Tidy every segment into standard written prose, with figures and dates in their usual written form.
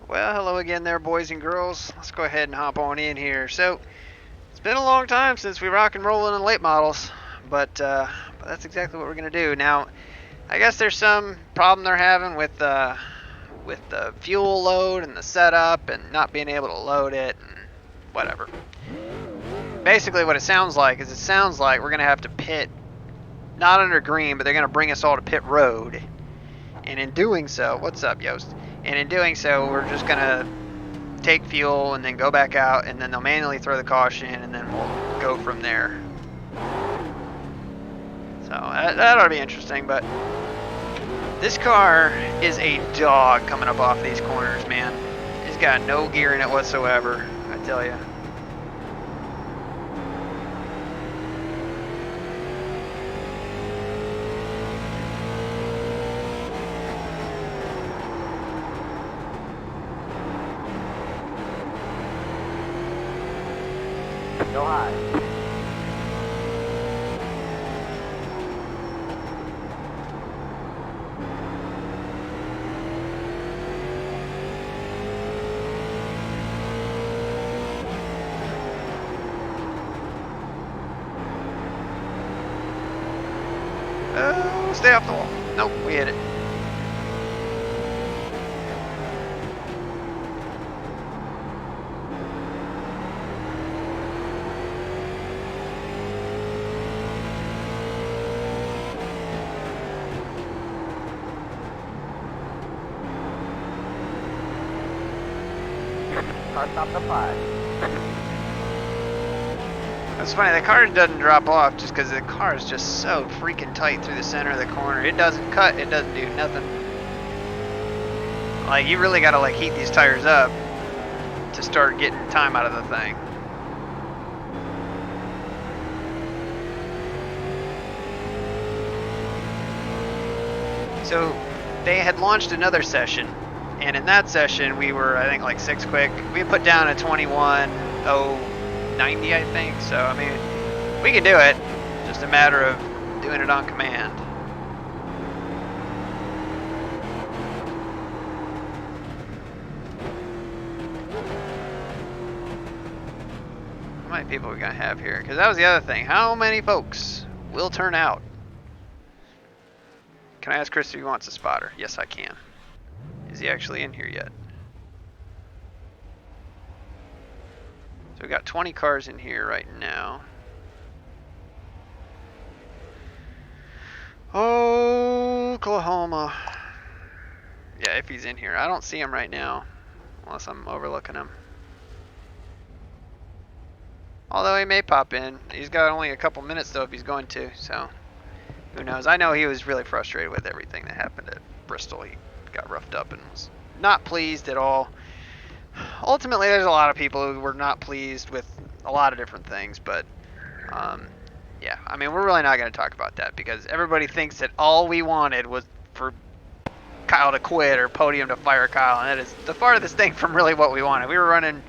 Well, hello again there, boys and girls. Let's go ahead and hop on in here. So, it's been a long time since we rock and roll in late models, but that's exactly what we're going to do. Now, I guess there's some problem they're having with the fuel load and the setup and not being able to load it and whatever. Basically, what it sounds like is we're going to have to pit, not under green, but they're going to bring us all to pit road. And in doing so, what's up, Yost? And in doing so, we're just going to take fuel and then go back out, and then they'll manually throw the caution, and then we'll go from there. So that ought to be interesting, but this car is a dog coming up off these corners, man. It's got no gear in it whatsoever, I tell you. Go high. Oh, stay off the wall. Nope, we hit it. Car stop to 5. It's funny, the car doesn't drop off just because the car is just so freaking tight through the center of the corner. It doesn't cut, it doesn't do nothing. Like, you really gotta like heat these tires up to start getting time out of the thing. So they had launched another session, and in that session we were, I think, like 6 quick. We put down a 21.090, I think. So I mean, we can do it. Just a matter of doing it on command. How many people are we gonna have here? Because that was the other thing. How many folks will turn out? Can I ask Chris if he wants a spotter? Yes, I can. Is he actually in here yet? So we got 20 cars in here right now. Oklahoma. Yeah, if he's in here. I don't see him right now, unless I'm overlooking him. Although he may pop in. He's got only a couple minutes though if he's going to, so who knows. I know he was really frustrated with everything that happened at Bristol. He got roughed up and was not pleased at all. Ultimately, there's a lot of people who were not pleased with a lot of different things, but yeah, I mean, we're really not going to talk about that because everybody thinks that all we wanted was for Kyle to quit or Podium to fire Kyle, and that is the farthest thing from really what we wanted. We were running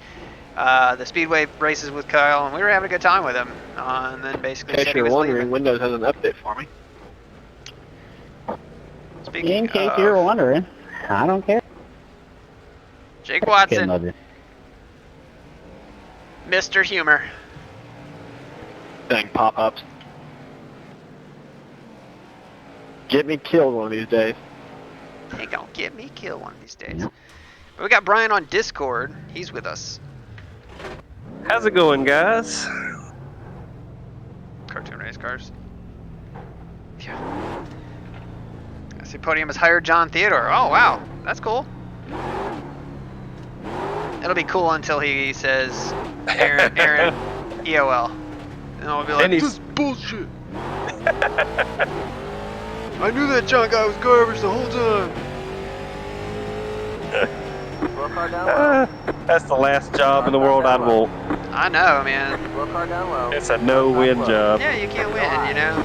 the speedway races with Kyle, and we were having a good time with him, and then basically In case you're wondering, Windows has an update for me. In case you're wondering, I don't care. Jake Watson, Mr. Humor. Dang pop-ups. Get me killed one of these days. They gonna get me killed one of these days. Yep. But we got Brian on Discord. He's with us. How's it going, guys? Cartoon race cars. Yeah. I see Podium has hired John Theodore. Oh wow, that's cool. It'll be cool until he says Aaron EOL. And we'll be like, this is bullshit. I knew that John guy was garbage the whole time. That's the last job in the world I'd want. I know, man. It's a no-win job. Yeah, you can't win, you know.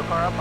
Car up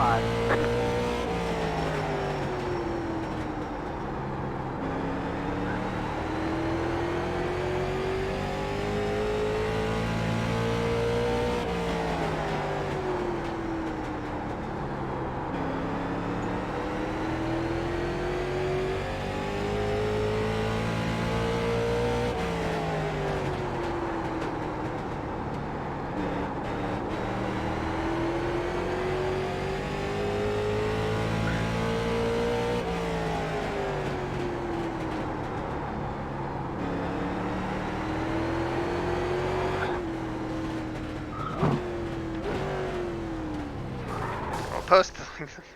Post.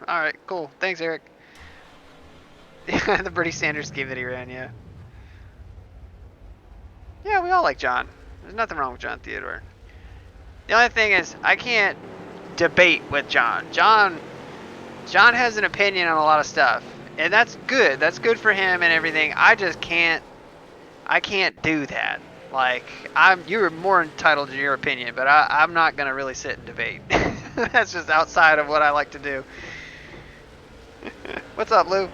All right, cool. Thanks, Eric. The Bernie Sanders scheme that he ran, yeah. Yeah, we all like John. There's nothing wrong with John Theodore. The only thing is, I can't debate with John. John has an opinion on a lot of stuff, and that's good. That's good for him and everything. I just can't. I can't do that. Like, you're more entitled to your opinion, but I'm not gonna really sit and debate. That's just outside of what I like to do. What's up, Lou?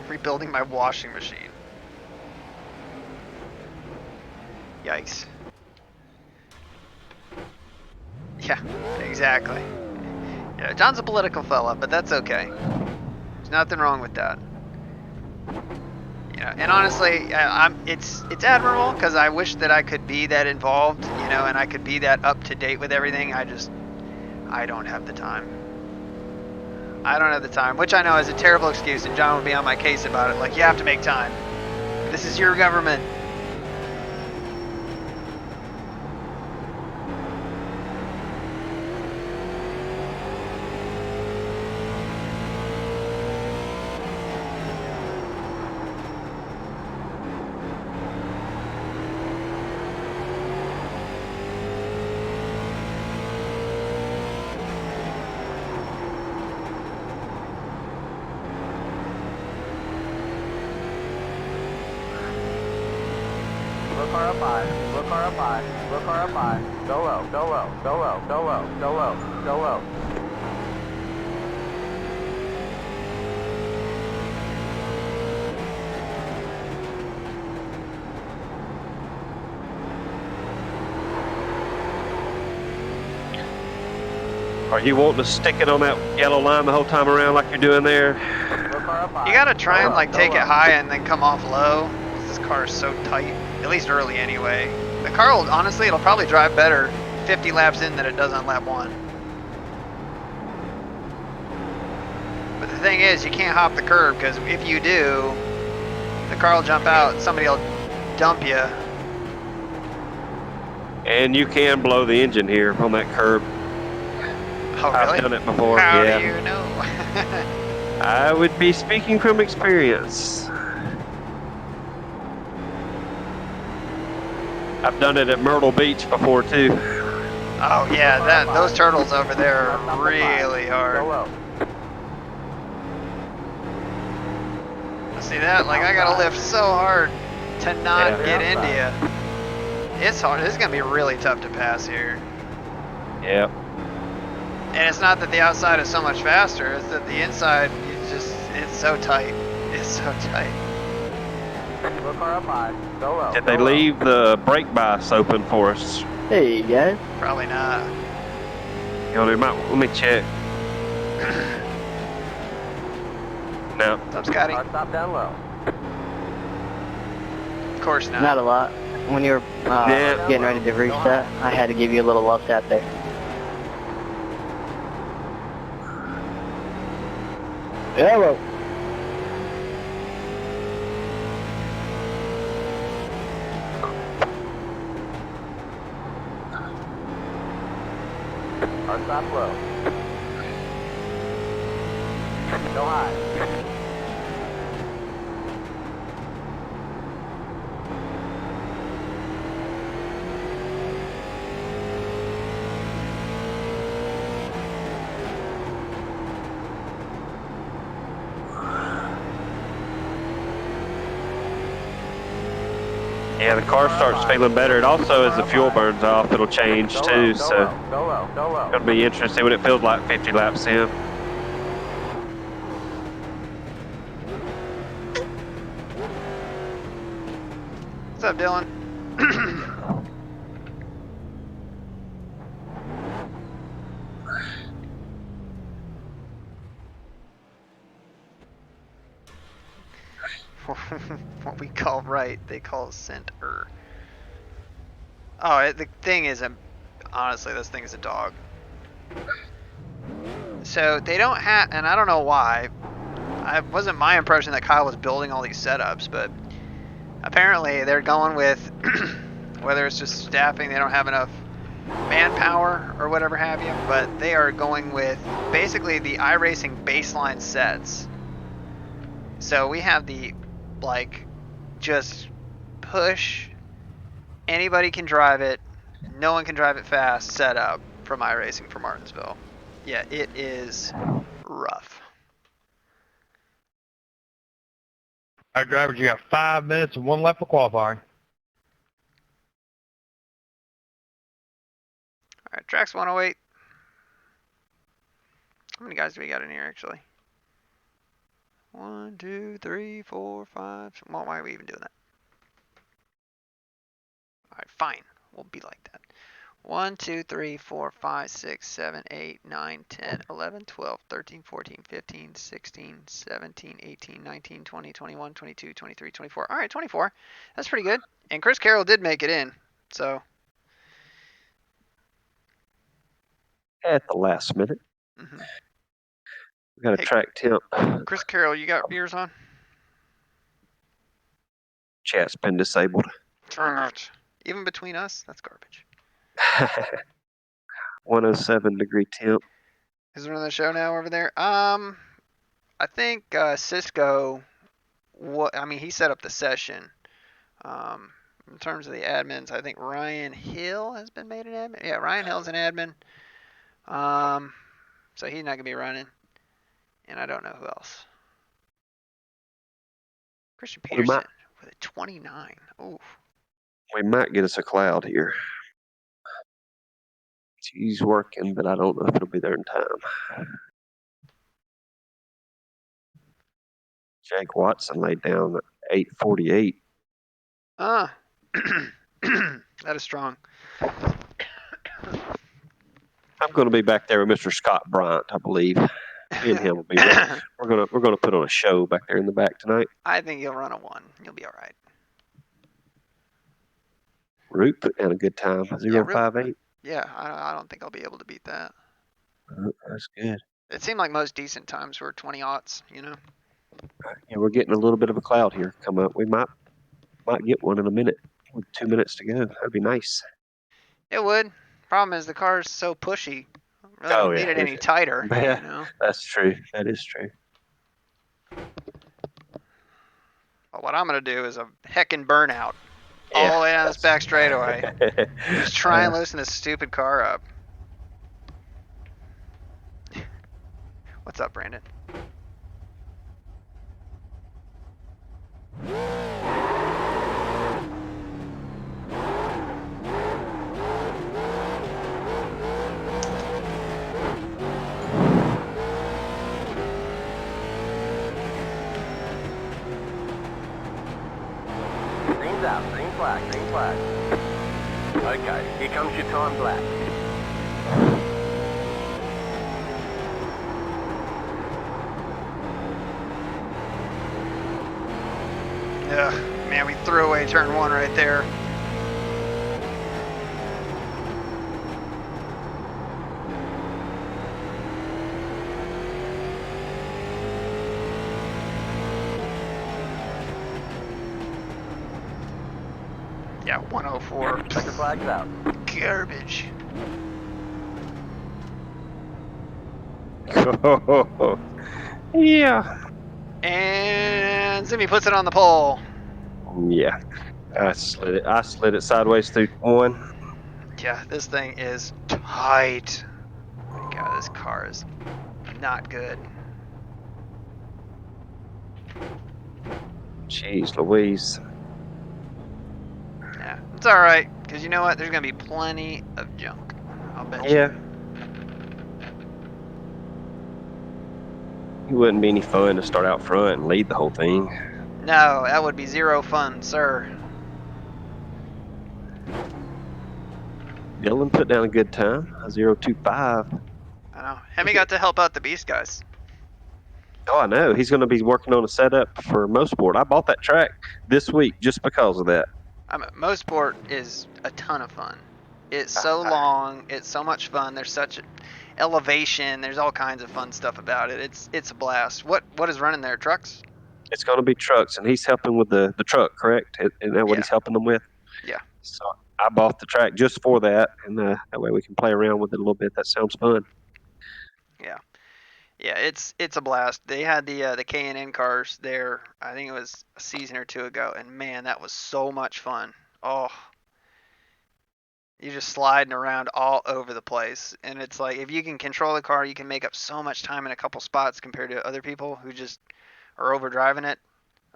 Rebuilding my washing machine. Yikes. Yeah, exactly. Yeah, John's a political fella, but that's okay. There's nothing wrong with that. You know, and honestly, it's admirable because I wish that I could be that involved, you know, and I could be that up to date with everything. I don't have the time. I don't have the time, which I know is a terrible excuse, and John would be on my case about it. Like, you have to make time. This is your government. Go low. Are you wanting to stick it on that yellow line the whole time around like you're doing there? You gotta try and like take it high and then come off low. This car is so tight, at least early anyway. The car will, honestly, it'll probably drive better 50 laps in than it does on lap 1. But the thing is, you can't hop the curb, because if you do, the car will jump out and somebody will dump you. And you can blow the engine here on that curb. Oh, really? I've done it before. How yeah. do you know? I would be speaking from experience. I've done it at Myrtle Beach before too. Oh yeah, those turtles over there are really hard. See that? Like, I gotta lift so hard to not get into you. It's hard. This is gonna be really tough to pass here. Yep. And it's not that the outside is so much faster, it's that the inside, it's so tight. It's so tight. Did they leave the brake bias open for us? Hey, guys. Probably not. You know, let me check. No. What's up, Scotty? Stop down low. Of course not. Not a lot. When you were getting ready to reset, I had to give you a little left out there. Hello. Stop low. Go high. Yeah, the car starts feeling better. It also, as the fuel burns off, it'll change Go too. low, So go low, go low, go low. it'll be interesting when it feels like 50 laps in. What's up, Dylan? What we call right, they call center. Oh, the thing is, honestly, this thing is a dog. So they don't have, and I don't know why. It wasn't my impression that Kyle was building all these setups, but apparently they're going with, whether it's just staffing, they don't have enough manpower or whatever have you, but they are going with basically the iRacing baseline sets. So we have the, like, just push, anybody can drive it, no one can drive it fast setup from iRacing for Martinsville. Yeah, it is rough. All right, drivers, you got 5 minutes and 1 lap for qualifying. All right, tracks 108. How many guys do we got in here, actually? 1, 2, 3, 4, 5. Well, why are we even doing that? All right, fine. We'll be like that. 1, 2, 3, 4, 5, 6, 7, 8, 9, 10, 11, 12, 13, 14, 15, 16, 17, 18, 19, 20, 21, 22, 23, 24. All right, 24. That's pretty good. And Chris Carroll did make it in, so. At the last minute. Mm-hmm. We got a Hey, track temp. Chris Carroll, you got ears on? Chat's been disabled. Darn it. Even between us, that's garbage. 107-degree temp. Is there on the show now over there? I think Cisco. I mean, he set up the session. In terms of the admins, I think Ryan Hill has been made an admin. Yeah, Ryan Hill's an admin. So he's not gonna be running. And I don't know who else. Christian Peterson with a 29. Oof. We might get us a cloud here. He's working, but I don't know if it'll be there in time. Jake Watson laid down 8:48. That is strong. I'm going to be back there with Mr. Scott Bryant, I believe. Me and him will be there. We're gonna put on a show back there in the back tonight. I think you'll run a 1. You'll be all right. Root put down a good time. 0.58. Yeah, I don't think I'll be able to beat that. That's good. It seemed like most decent times were 20-aughts, you know? Yeah, we're getting a little bit of a cloud here come up. We might get one in a minute with 2 minutes to go. That'd be nice. It would. Problem is the car's so pushy. Really don't need it any tighter. Yeah, you know? that's true. That is true. But what I'm gonna do is a heckin' burnout all the way down this back straightaway. Just try and loosen this stupid car up. What's up, Brandon? Green's out, green flag, green flag. Okay, here comes your time black. Ugh, man, we threw away turn 1 right there. Yeah, 104. Checker flag's out. Garbage. Yeah. And Zimmy puts it on the pole. Yeah. I slid it sideways through 1. Yeah, this thing is tight. Oh my God, this car is not good. Jeez Louise. It's all right, because you know what? There's gonna be plenty of junk. I'll bet you. Yeah. It wouldn't be any fun to start out front and lead the whole thing. No, that would be zero fun, sir. Dylan put down a good time, a 0.25. I know. Hemi got to help out the Beast guys. Oh, I know. He's going to be working on a setup for Mosport. I bought that track this week just because of that. Mosport is a ton of fun. It's so long. It's so much fun. There's such elevation. There's all kinds of fun stuff about it. It's a blast. What is running there? Trucks? It's going to be trucks, and he's helping with the truck, correct? Isn't that what Yeah. he's helping them with? Yeah. So I bought the track just for that, and that way we can play around with it a little bit. That sounds fun. Yeah. Yeah, it's a blast. They had the K&N cars there. I think it was a season or two ago, and man, that was so much fun. Oh, you're just sliding around all over the place, and it's like if you can control the car, you can make up so much time in a couple spots compared to other people who just are overdriving it.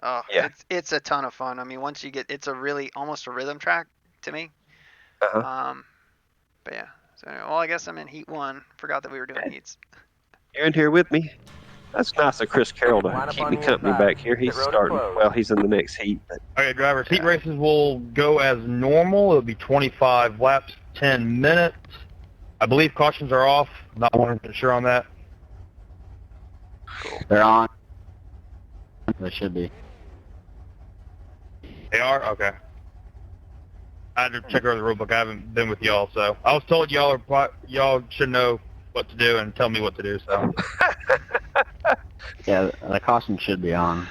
Oh, Yeah. it's a ton of fun. I mean, once you get, it's a really almost a rhythm track to me. Uh-huh. But yeah. So anyway, well, I guess I'm in heat 1. Forgot that we were doing heats. You're in here with me. That's nice of Chris Carroll to Line up keep on me the company inside. back here. He's Pit road is starting. closed. Well, he's in the next heat. But Okay, drivers, heat races will go as normal. It'll be 25 laps, 10 minutes. I believe cautions are off. Not 100% sure on that. They're on. They should be. They are? Okay. I had to check over the rule book. I haven't been with y'all, so I was told y'all should know what to do and tell me what to do. So Yeah, the caution should be on.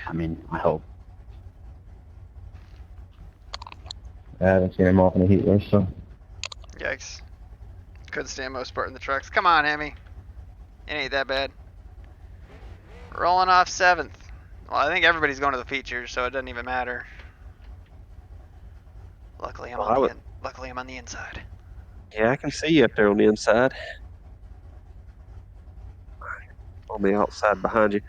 I mean, I hope. I haven't seen him off in the heat race, so. Yikes. Couldn't stand Mosport in the trucks. Come on, Hemi. It ain't that bad. Rolling off 7th. Well, I think everybody's going to the features, so it doesn't even matter. Luckily, I'm on the inside. yeah, I can see you up there on the inside. On the outside behind you.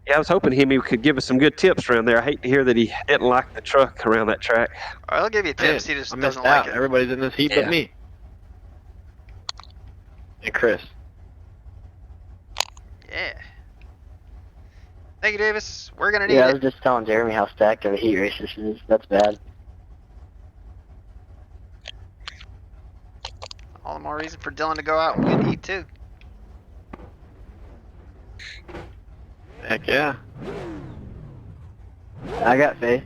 Yeah, I was hoping Hemi could give us some good tips around there. I hate to hear that he didn't like the truck around that track. All right, I'll give you tips. Man, He just I missed doesn't out. like it. Everybody's in this heat Yeah. but me. And Chris. Yeah. Thank you, Davis. We're gonna need Yeah, I it. was just telling Jeremy how stacked of a heat race this is. That's bad. All the more reason for Dylan to go out and win heat 2. Heck yeah. I got faith.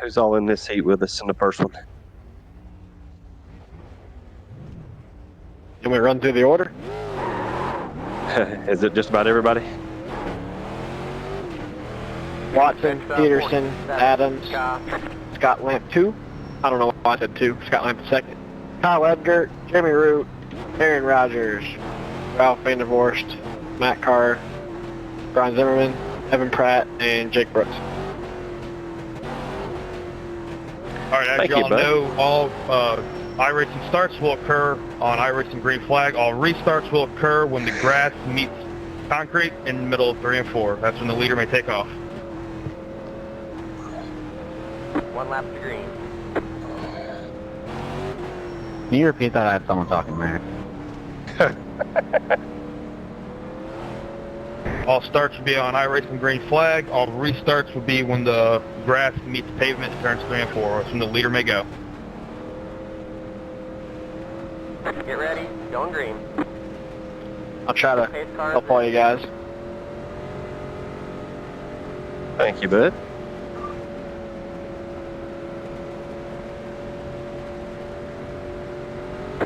Who's all in this heat with us in the first one? Can we run through the order? Is it just about everybody? Watson, Next up, Peterson, 47, Adams, Scott. Scott Lamp 2. I don't know why I said 2. Scott Lamp 2nd. Kyle Edgar, Jeremy Root, Aaron Rodgers, Ralph Vandervorst, Matt Carr, Brian Zimmerman, Evan Pratt, and Jake Brooks. all right, as Thank you, y'all bud. know, all iRacing starts will occur on iRacing green flag. All restarts will occur when the grass meets concrete in the middle of 3 and 4. That's when the leader may take off. 1 lap to green. Can you repeat that? I had someone talking there. All starts will be on iRacing green flag. All restarts will be when the grass meets pavement and turns 3 and 4. That's when the leader may go. Get ready. Going green. I'll try to Pace car. help all you guys. Thank you, bud.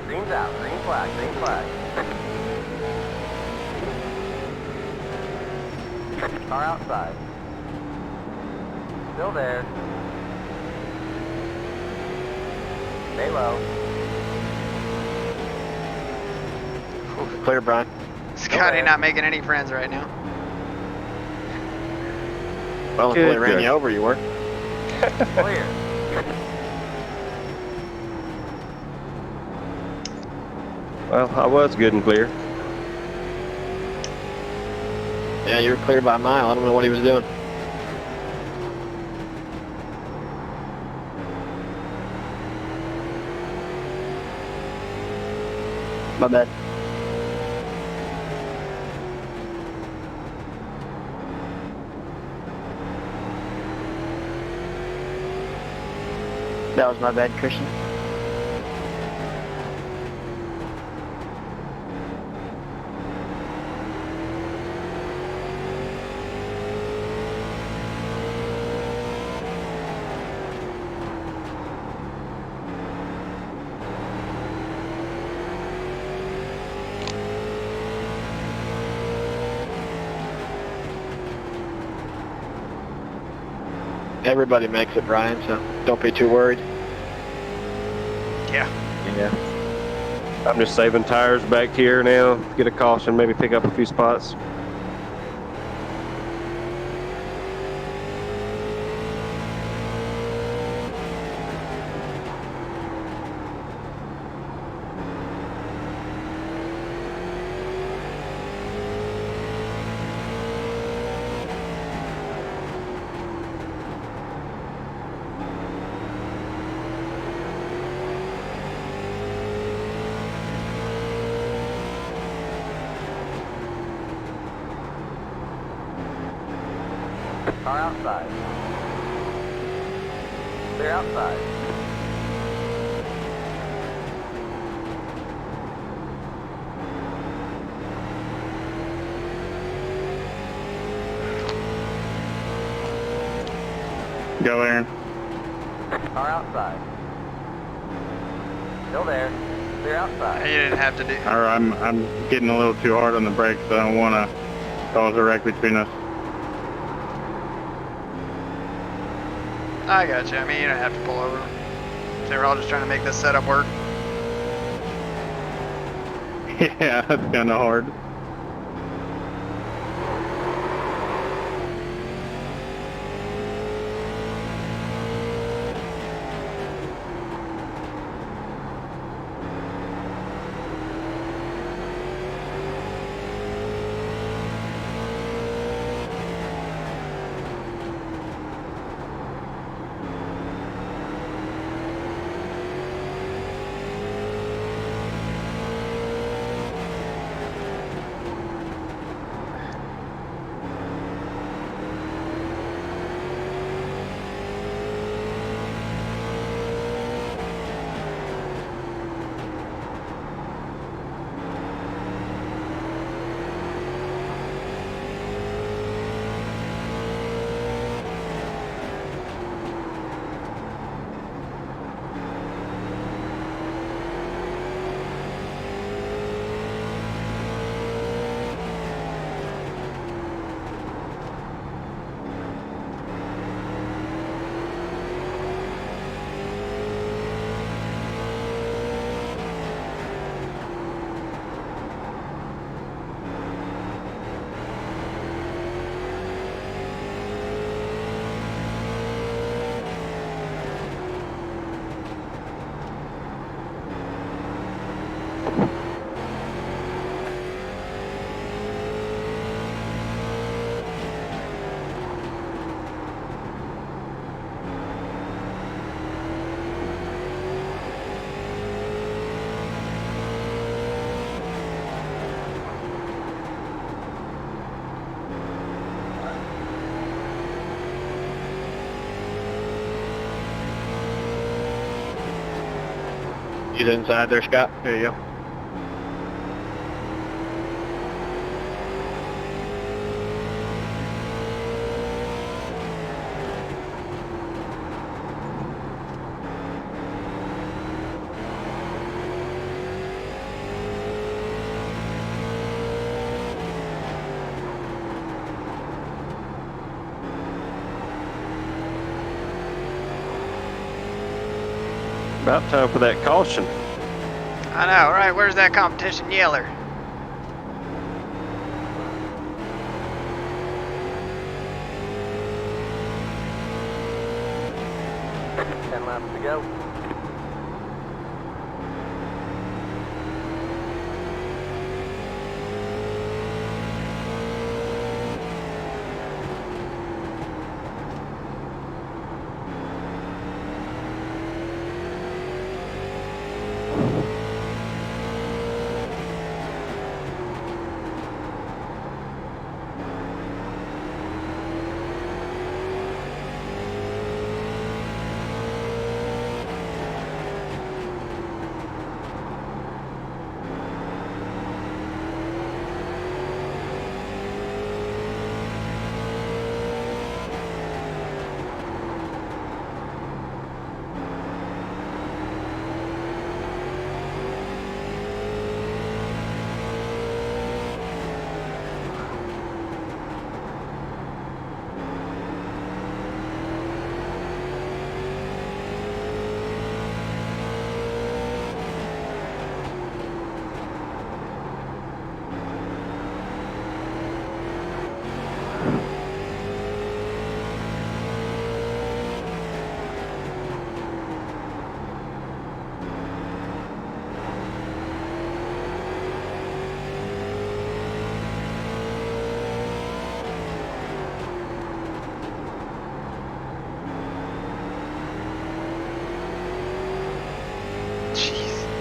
Green's out. Green flag. Green flag. Car outside. Still there. Stay low. Clear, Brian. Scotty Okay. not making any friends right now. Well, until Good, they ran good. you over, you were. Clear. Well, I was good and clear. Yeah, you were clear by a mile. I don't know what he was doing. My bad. That was my bad, Christian. Everybody makes it, Brian, so don't be too worried. Yeah. Yeah. I'm just saving tires back here now. Get a caution, maybe pick up a few spots. Car outside. They're outside. Go, Aaron. Car outside. Still there. They're outside. You didn't have to do. All right, I'm getting a little too hard on the brakes, so I don't want to cause a wreck between us. I got you. I mean, you don't have to pull over. They were all just trying to make this setup work. Yeah, that's kind of hard. He's inside there, Scott. There you go. About time for that caution. I know, right? Where's that competition yeller? Ten laps to go.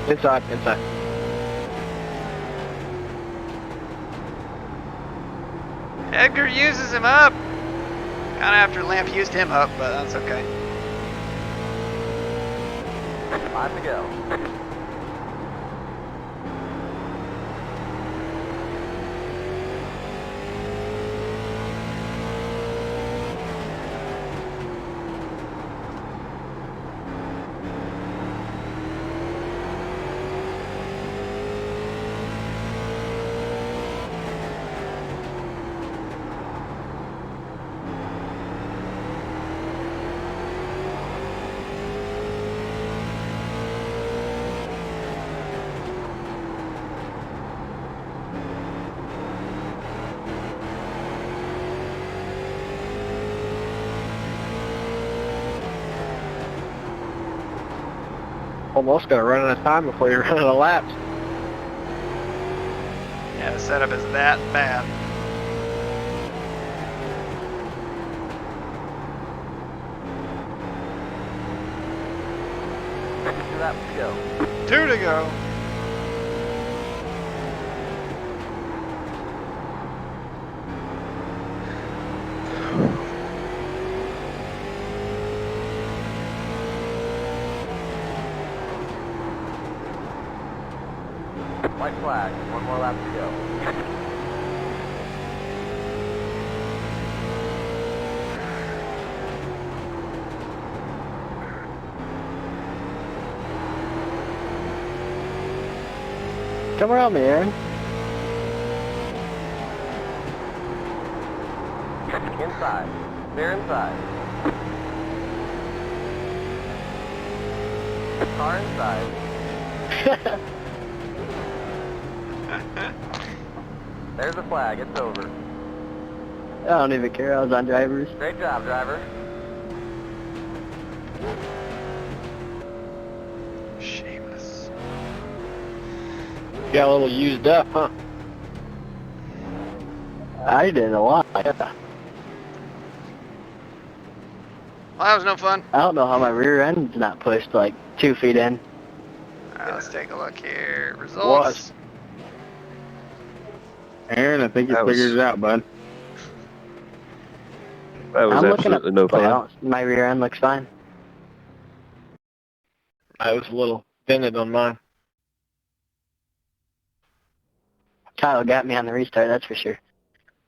Inside, inside. Edgar uses him up. Kind of after Lamp used him up, but that's okay. 5 to go. Almost got to run out of time before you run out of laps. Yeah, the setup is that bad. Two laps to go. 2 to go. White flag. 1 more lap to go. Come around me, Aaron. Inside. They're inside. Car inside. There's the flag. It's over. I don't even care. I was on drivers. Great job, driver. Shameless. Got a little used up, huh? I did a lot. Well, that was no fun. I don't know how my rear end's not pushed like 2 feet in. Alright, let's take a look here. Results. Aaron, I think you That was- figured it out, bud. That was I'm looking absolutely at no fun. well, my rear end looks fine. I was a little dented on mine. Kyle got me on the restart, that's for sure.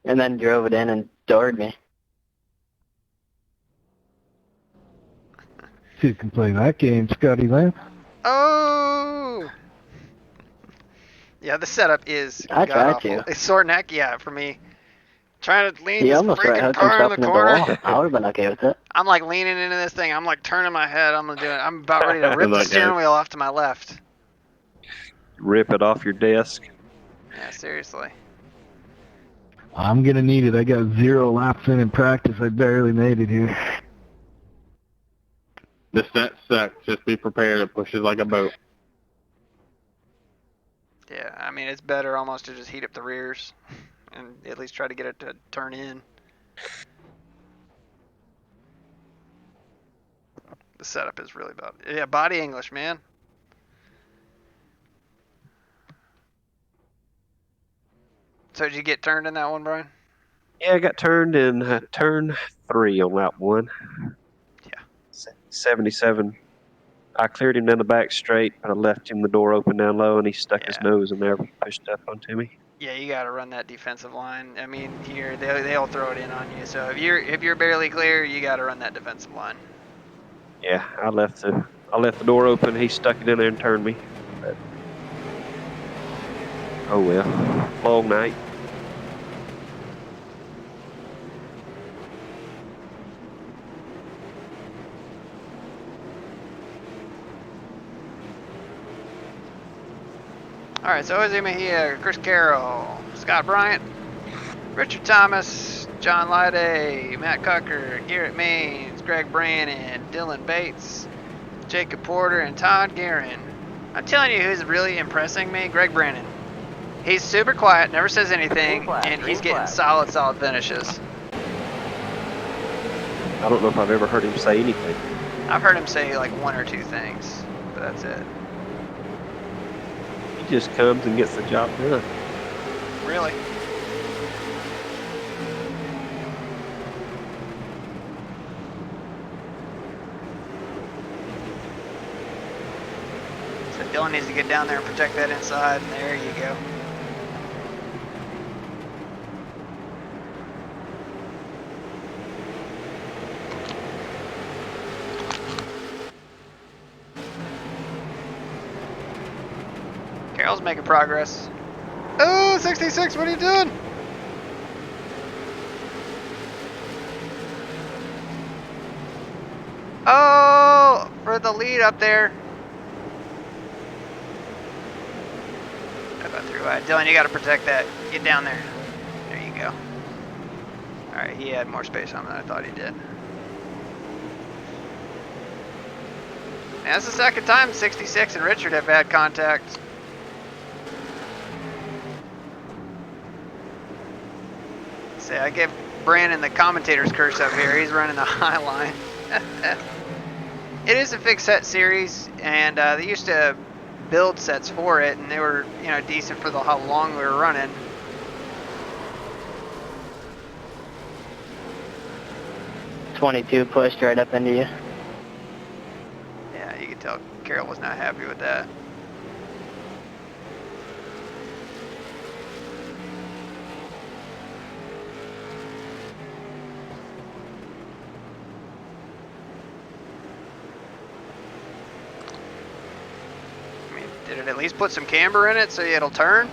And then drove it in and doored me. You can play that game, Scotty Lamb. Oh! Yeah, the setup is I tried god-awful. to. It's sore neck, yeah, for me. Trying to lean He this almost freaking hooked car in himself the into the corner. wall. I would have been okay with it. I'm like leaning into this thing. I'm like turning my head. I'm about ready to rip the Like steering that. wheel off to my left. Rip it off your desk. Yeah, seriously. I'm gonna need it. I got 0 laps in practice. I barely made it here. This set sucks. Just be prepared. It pushes like a boat. Yeah, I mean, it's better almost to just heat up the rears and at least try to get it to turn in. The setup is really bad. Yeah, body English, man. So did you get turned in that one, Brian? Yeah, I got turned in turn 3 on lap 1. Yeah. 77. I cleared him down the back straight, but I left him the door open down low, and he stuck his Yeah. nose in there and pushed up onto me. Yeah, you got to run that defensive line. I mean, here they'll throw it in on you. So if you're barely clear, you got to run that defensive line. Yeah, I left the door open. He stuck it in there and turned me. But, oh well, long night. All right, so Jose Mejia, Chris Carroll, Scott Bryant, Richard Thomas, John Lyday, Matt Cucker, Garrett Maines, Greg Brannon, Dylan Bates, Jacob Porter, and Todd Guerin. I'm telling you who's really impressing me, Greg Brannon. He's super quiet, never says anything, and he's getting solid finishes. I don't know if I've ever heard him say anything. I've heard him say like 1 or 2 things, but that's it. just comes and gets the job done. Really? So Dylan needs to get down there and protect that inside, and there you go. Carroll's making progress. Oh, 66, what are you doing? Oh, for the lead up there. I got through wide. Dylan, you got to protect that. Get down there. There you go. All right, he had more space on than I thought he did. And that's the second time 66 and Richard have had contact. Say, I give Brandon the commentator's curse up here. He's running the high line. It is a fixed set series, and they used to build sets for it, and they were, you know, decent for how long we were running. .22 pushed right up into you. Yeah, you could tell Carroll was not happy with that. Did it at least put some camber in it so it'll turn?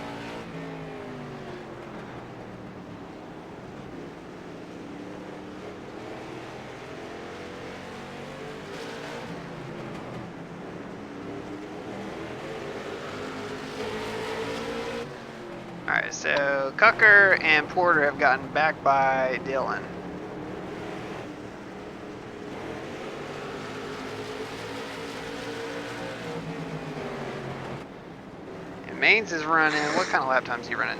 Alright, so Cucker and Porter have gotten back by Dylan. Mains is running, what kind of lap times is he running?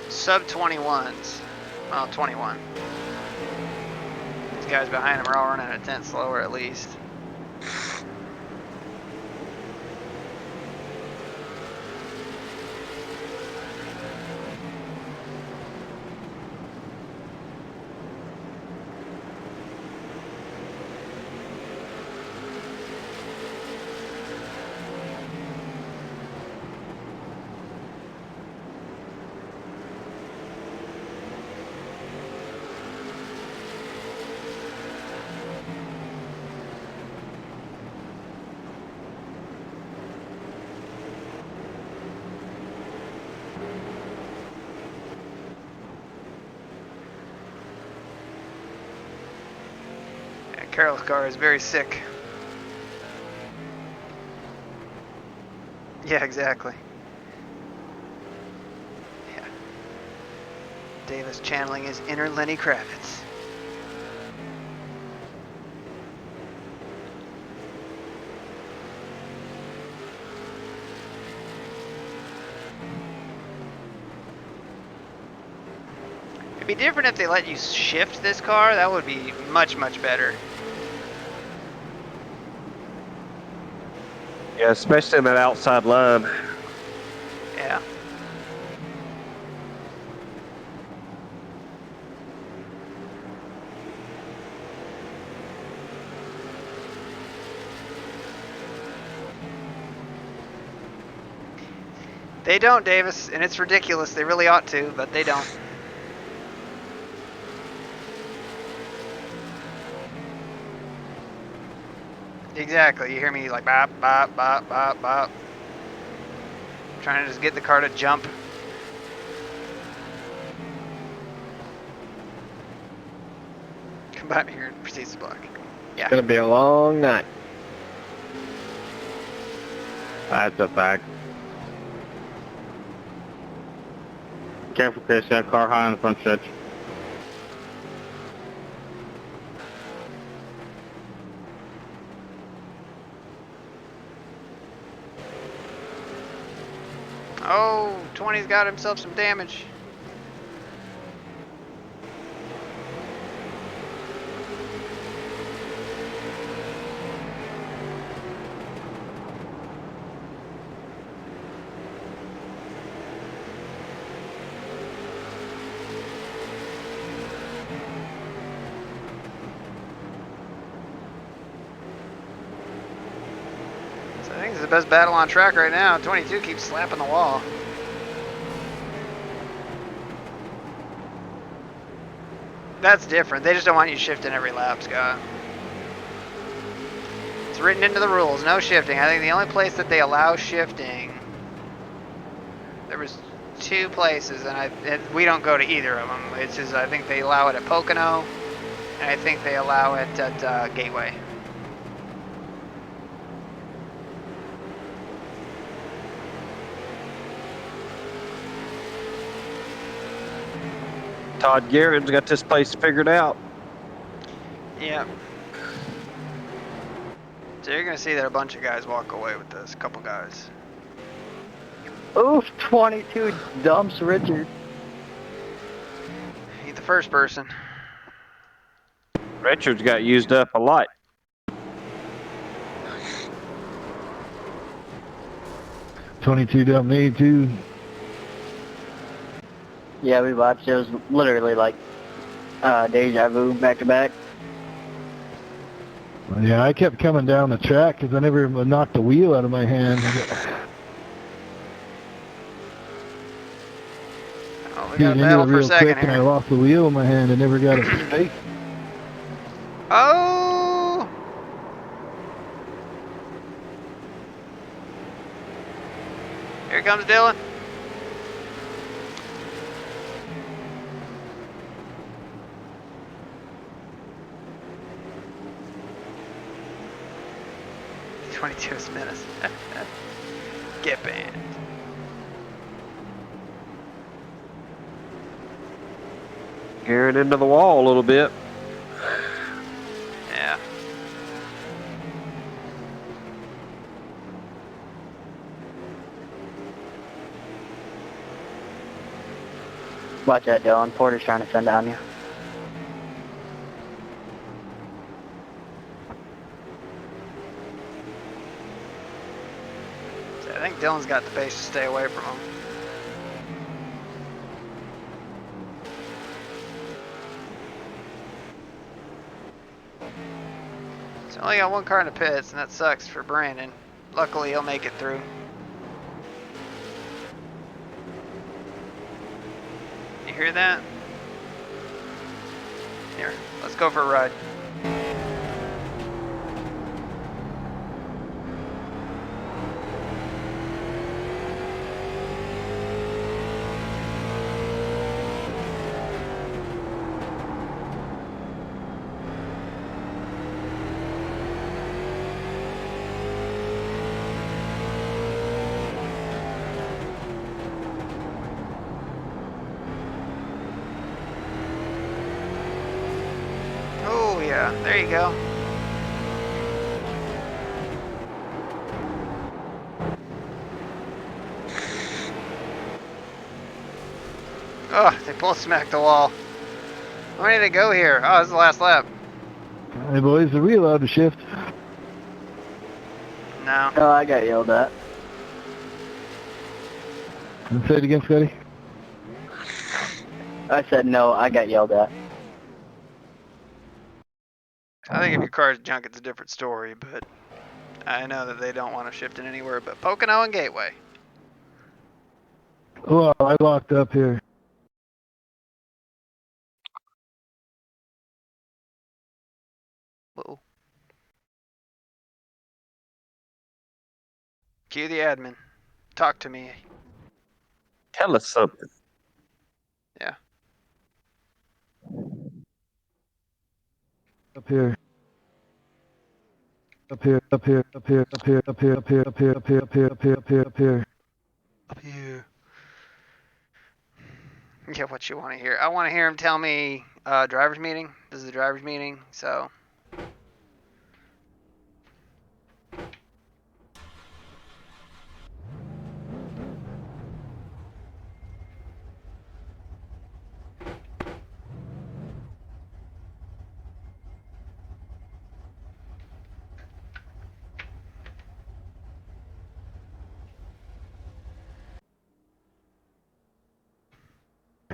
Sub 21s. Well, 21. These guys behind him are all running a tenth slower at least. Carroll's car is very sick. Yeah, exactly. Yeah. Davis channeling his inner Lenny Kravitz. It'd be different if they let you shift this car. That would be much, much better. Yeah, especially in that outside line. Yeah. They don't, Davis, and it's ridiculous. They really ought to, but they don't. Exactly. You hear me like bop, bop, bop, bop, bop. Trying to just get the car to jump. Come back here and proceeds to block. Yeah. It's gonna be a long night. That's a fact. Careful, Chris. That car high on the front stretch. Oh, 20's got himself some damage. best battle on track right now. 22 keeps slapping the wall. That's different. They just don't want you shifting every lap, Scott. It's written into the rules, no shifting. I think the only place that they allow shifting, there was 2 places, and we don't go to either of them. It's just, I think they allow it at Pocono, and I think they allow it at Gateway. Todd Guerin's got this place figured out. Yeah. So you're going to see that a bunch of guys walk away with this, a couple guys. Oof, 22 dumps Richard. He's the first person. Richards got used up a lot. $22 dump me too. Yeah, we watched. It was literally like deja vu back to back. Yeah, I kept coming down the track because I never knocked the wheel out of my hand. Oh, we Dude, got a into battle it for a real second quick and I here. lost the wheel in my hand and never got it straight. Oh! Here comes Dylan. $22 minutes. Get banned. Gearing into the wall a little bit. Yeah. Watch that, Dylan. Porter's trying to send on you. So I think Dylan's got the pace to stay away from him. So only got 1 car in the pits, and that sucks for Brandon. Luckily, he'll make it through. You hear that? Here, let's go for a ride. Oh yeah, there you go. Oh, they both smacked the wall. How many did they go here? Oh, this is the last lap. Hey boys, are we allowed to shift? No. Oh, I got yelled at. Say it again, Scotty. I said no, I got yelled at. I think if your car's junk, it's a different story, but I know that they don't want to shift it anywhere but Pocono and Gateway. Oh, I locked up here. Whoa. Cue the admin. Talk to me. Tell us something. Yeah. Up here. Up here, up here, up here, up here, up here, up here, up here, up here, up here, up here, up here, up here. Up here. Yeah, what you want to hear. I want to hear him tell me driver's meeting. This is the driver's meeting, so.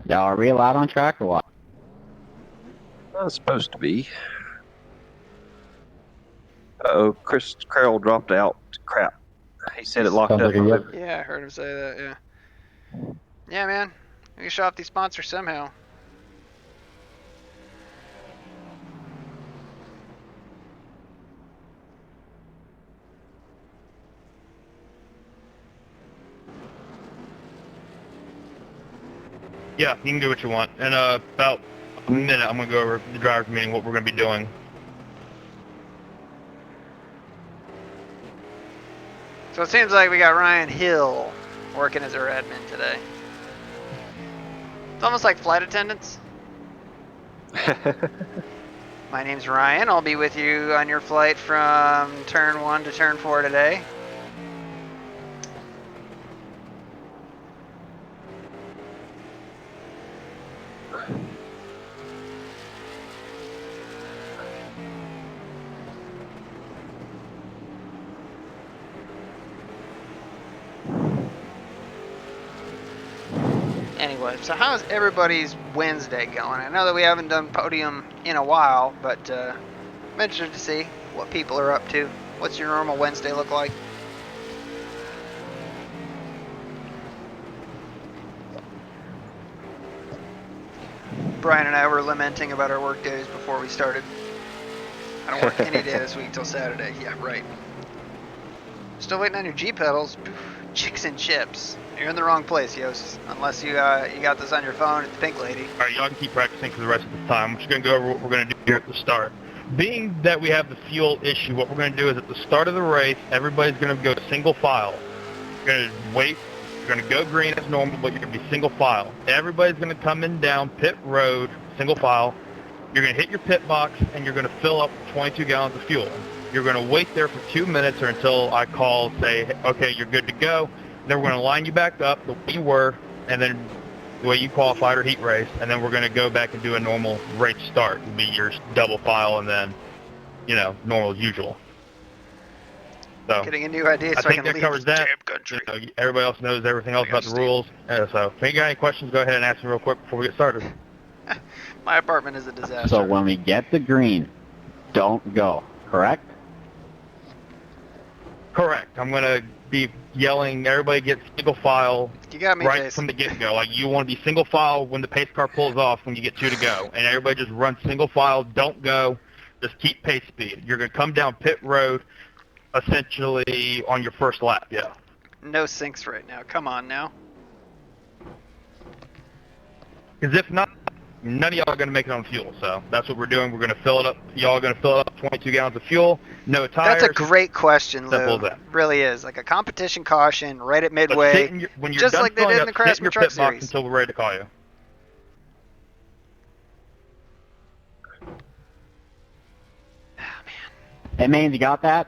Y'all are we allowed on track or what? Not supposed to be. Uh-oh, Chris Carroll dropped out. Crap. He said it locked Sounds up. like a yes. Yeah, I heard him say that, yeah. Yeah, man. We can show off these sponsors somehow. Yeah, you can do what you want. In about a minute, I'm going to go over the driver's meeting, what we're going to be doing. So it seems like we got Ryan Hill working as our admin today. It's almost like flight attendants. My name's Ryan. I'll be with you on your flight from turn 1 to turn 4 today. Anyway, so how's everybody's Wednesday going? I know that we haven't done Podium in a while, but I'm interested to see what people are up to. What's your normal Wednesday look like? Brian and I were lamenting about our work days before we started. I don't work any day this week till Saturday. Yeah, right. Still waiting on your G pedals. Chicks and chips. You're in the wrong place, Yost. Unless you got this on your phone at the Pink Lady. All right, y'all can keep practicing for the rest of the time. I'm just going to go over what we're going to do here at the start. Being that we have the fuel issue, what we're going to do is at the start of the race, everybody's going to go single file. You're going to wait. You're going to go green as normal, but you're going to be single file. Everybody's going to come in down pit road, single file. You're going to hit your pit box, and you're going to fill up 22 gallons of fuel. You're going to wait there for 2 minutes or until I call, say, okay, you're good to go. Then we're going to line you back up the way you were, and then the way you qualified or heat race, and then we're going to go back and do a normal race start. It'll be your double file, and then, normal as usual. So Getting a new idea so I think can that leave covers this that. damn country. Everybody else knows everything else about the rules. So if you got any questions, go ahead and ask me real quick before we get started. My apartment is a disaster. So when we get the green, don't go, correct? Correct. I'm going to be yelling, everybody get single file You got me, right Jason. from the get-go. Like, you want to be single file when the pace car pulls off when you get 2 to go. And everybody just run single file, don't go, just keep pace speed. You're going to come down pit road essentially on your first lap, yeah. No sinks right now. Come on now. Because if not, none of y'all are going to make it on fuel. So that's what we're doing. We're going to fill it up. Y'all are going to fill it up 22 gallons of fuel, no tires. That's a great question, Simple Lou. as that. Really is. Like a competition caution right at But midway. sit in when you're just done like they filling did in up, the sit in Craftsman your Truck pit box Series. until we're ready to call you. Hey, Maines, you got that?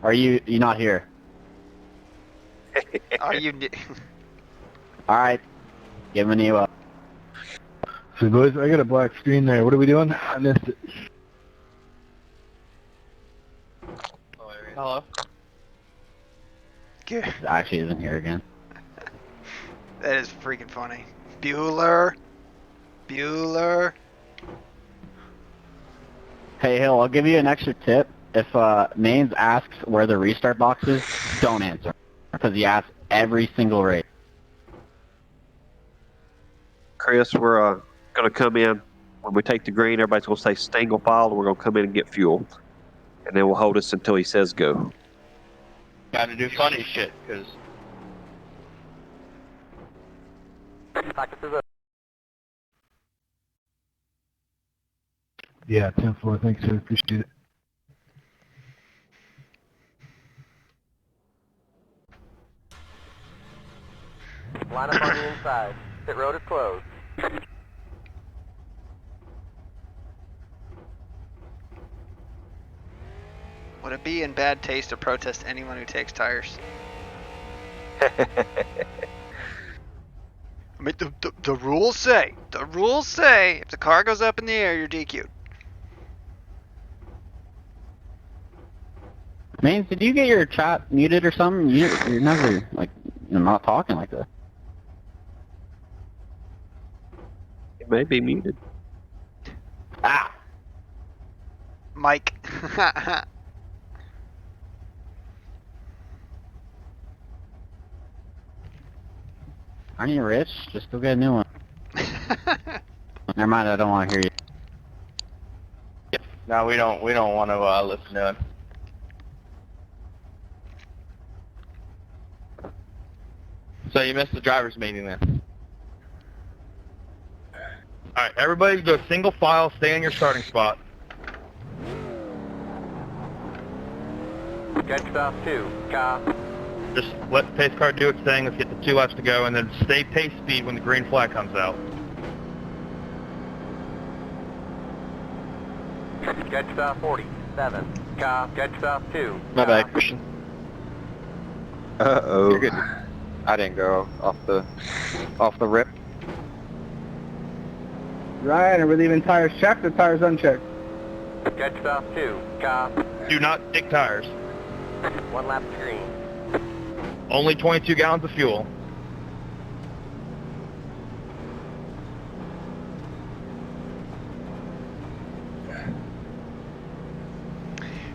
Or are you not here? Are you? All right, giving you up. So boys, I got a black screen there. What are we doing? I missed it. Hello. Actually isn't here again. That is freaking funny. Bueller. Hey, Hill, I'll give you an extra tip. If Maines asks where the restart box is, don't answer. Because he asks every single race. Chris, we're going to come in. When we take the green, everybody's going to say single file, and we're going to come in and get fuel. And then we'll hold us until he says go. Got to do funny shit, because... Yeah, 10-4. Thanks, sir. Appreciate it. Line up on the inside. Pit road is closed. Would it be in bad taste to protest anyone who takes tires? I mean, the rules say, if the car goes up in the air, you're DQ'd. Maines, did you get your chat muted or something? You're never, you're not talking like that. It may be muted. Ah! Mike. Aren't you rich? Just go get a new one. Never mind, I don't want to hear you. No, we don't want to listen to it. So you missed the driver's meeting then. Alright, everybody go single file, stay in your starting spot. Catch stop 2, car. Just let the pace car do its thing, let's get the 2 laps to go, and then stay pace speed when the green flag comes out. Catch stop 47, car. Catch stop 2. My car. bad, Christian. Uh-oh. You're good. I didn't go off the rip. Ryan, are we leaving tires checked or tires unchecked? Catch stop 2, car. Do not take tires. 1 lap to green. Only 22 gallons of fuel.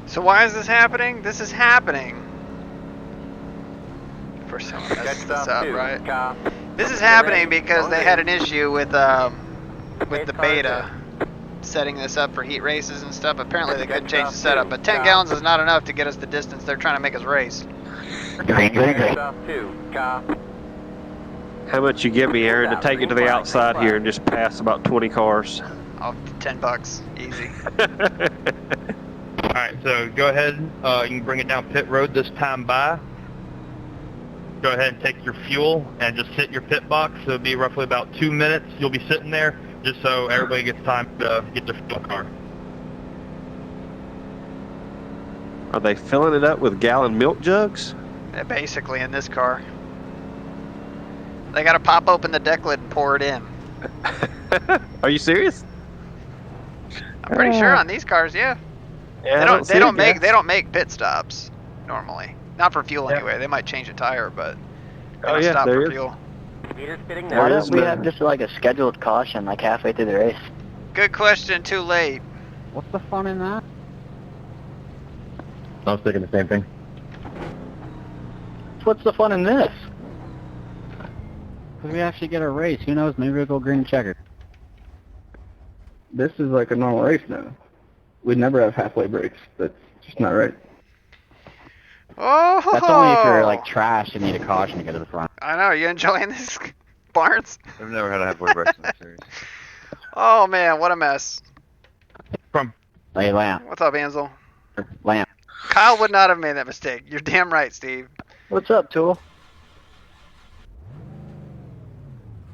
So why is this happening? This is happening. First time I Catch messed this stop up, 2, right? car. This is happening because they had an issue with the Pace car beta setting this up for heat races and stuff. Apparently they couldn't change the Stop setup, two, but 10 stop. gallons is not enough to get us the distance they're trying to make us race. Green, green, Catch green. stop 2, car. How much you give me, Aaron, to take it to the Green flag, outside green here flag. and just pass about 20 cars? Oh, $10, easy. Alright, so go ahead, you can bring it down pit road this time by. Go ahead and take your fuel and just sit your pit box. So it'll be roughly about 2 minutes. You'll be sitting there just so everybody gets time to get their fuel car. Are they filling it up with gallon milk jugs? Yeah, basically in this car. They gotta pop open the deck lid and pour it in. Are you serious? I'm pretty sure on these cars, yeah. Yeah, They I don't see they it, don't make yeah. they don't make pit stops normally. Not for fuel Yeah. anyway. They might change a tire, but they Oh, don't yeah, stop there for is. fuel. Speeder's sitting Why there. is don't we no- have just like a scheduled caution like halfway through the race? Good question, too late. What's the fun in that? I was thinking the same thing. What's the fun in this? Because we actually get a race. Who knows? Maybe we'll go green checker. This is like a normal race now. We'd never have halfway breaks. That's just not right. Oh, That's only if you're like trash and need a caution to get to the front. I know. You enjoying this, Barnes? I've never had a halfway break in this series. Oh man, what a mess. Hey, Lamp. What's up, Ansel? Lamp. Kyle would not have made that mistake. You're damn right, Steve. What's up, Tool?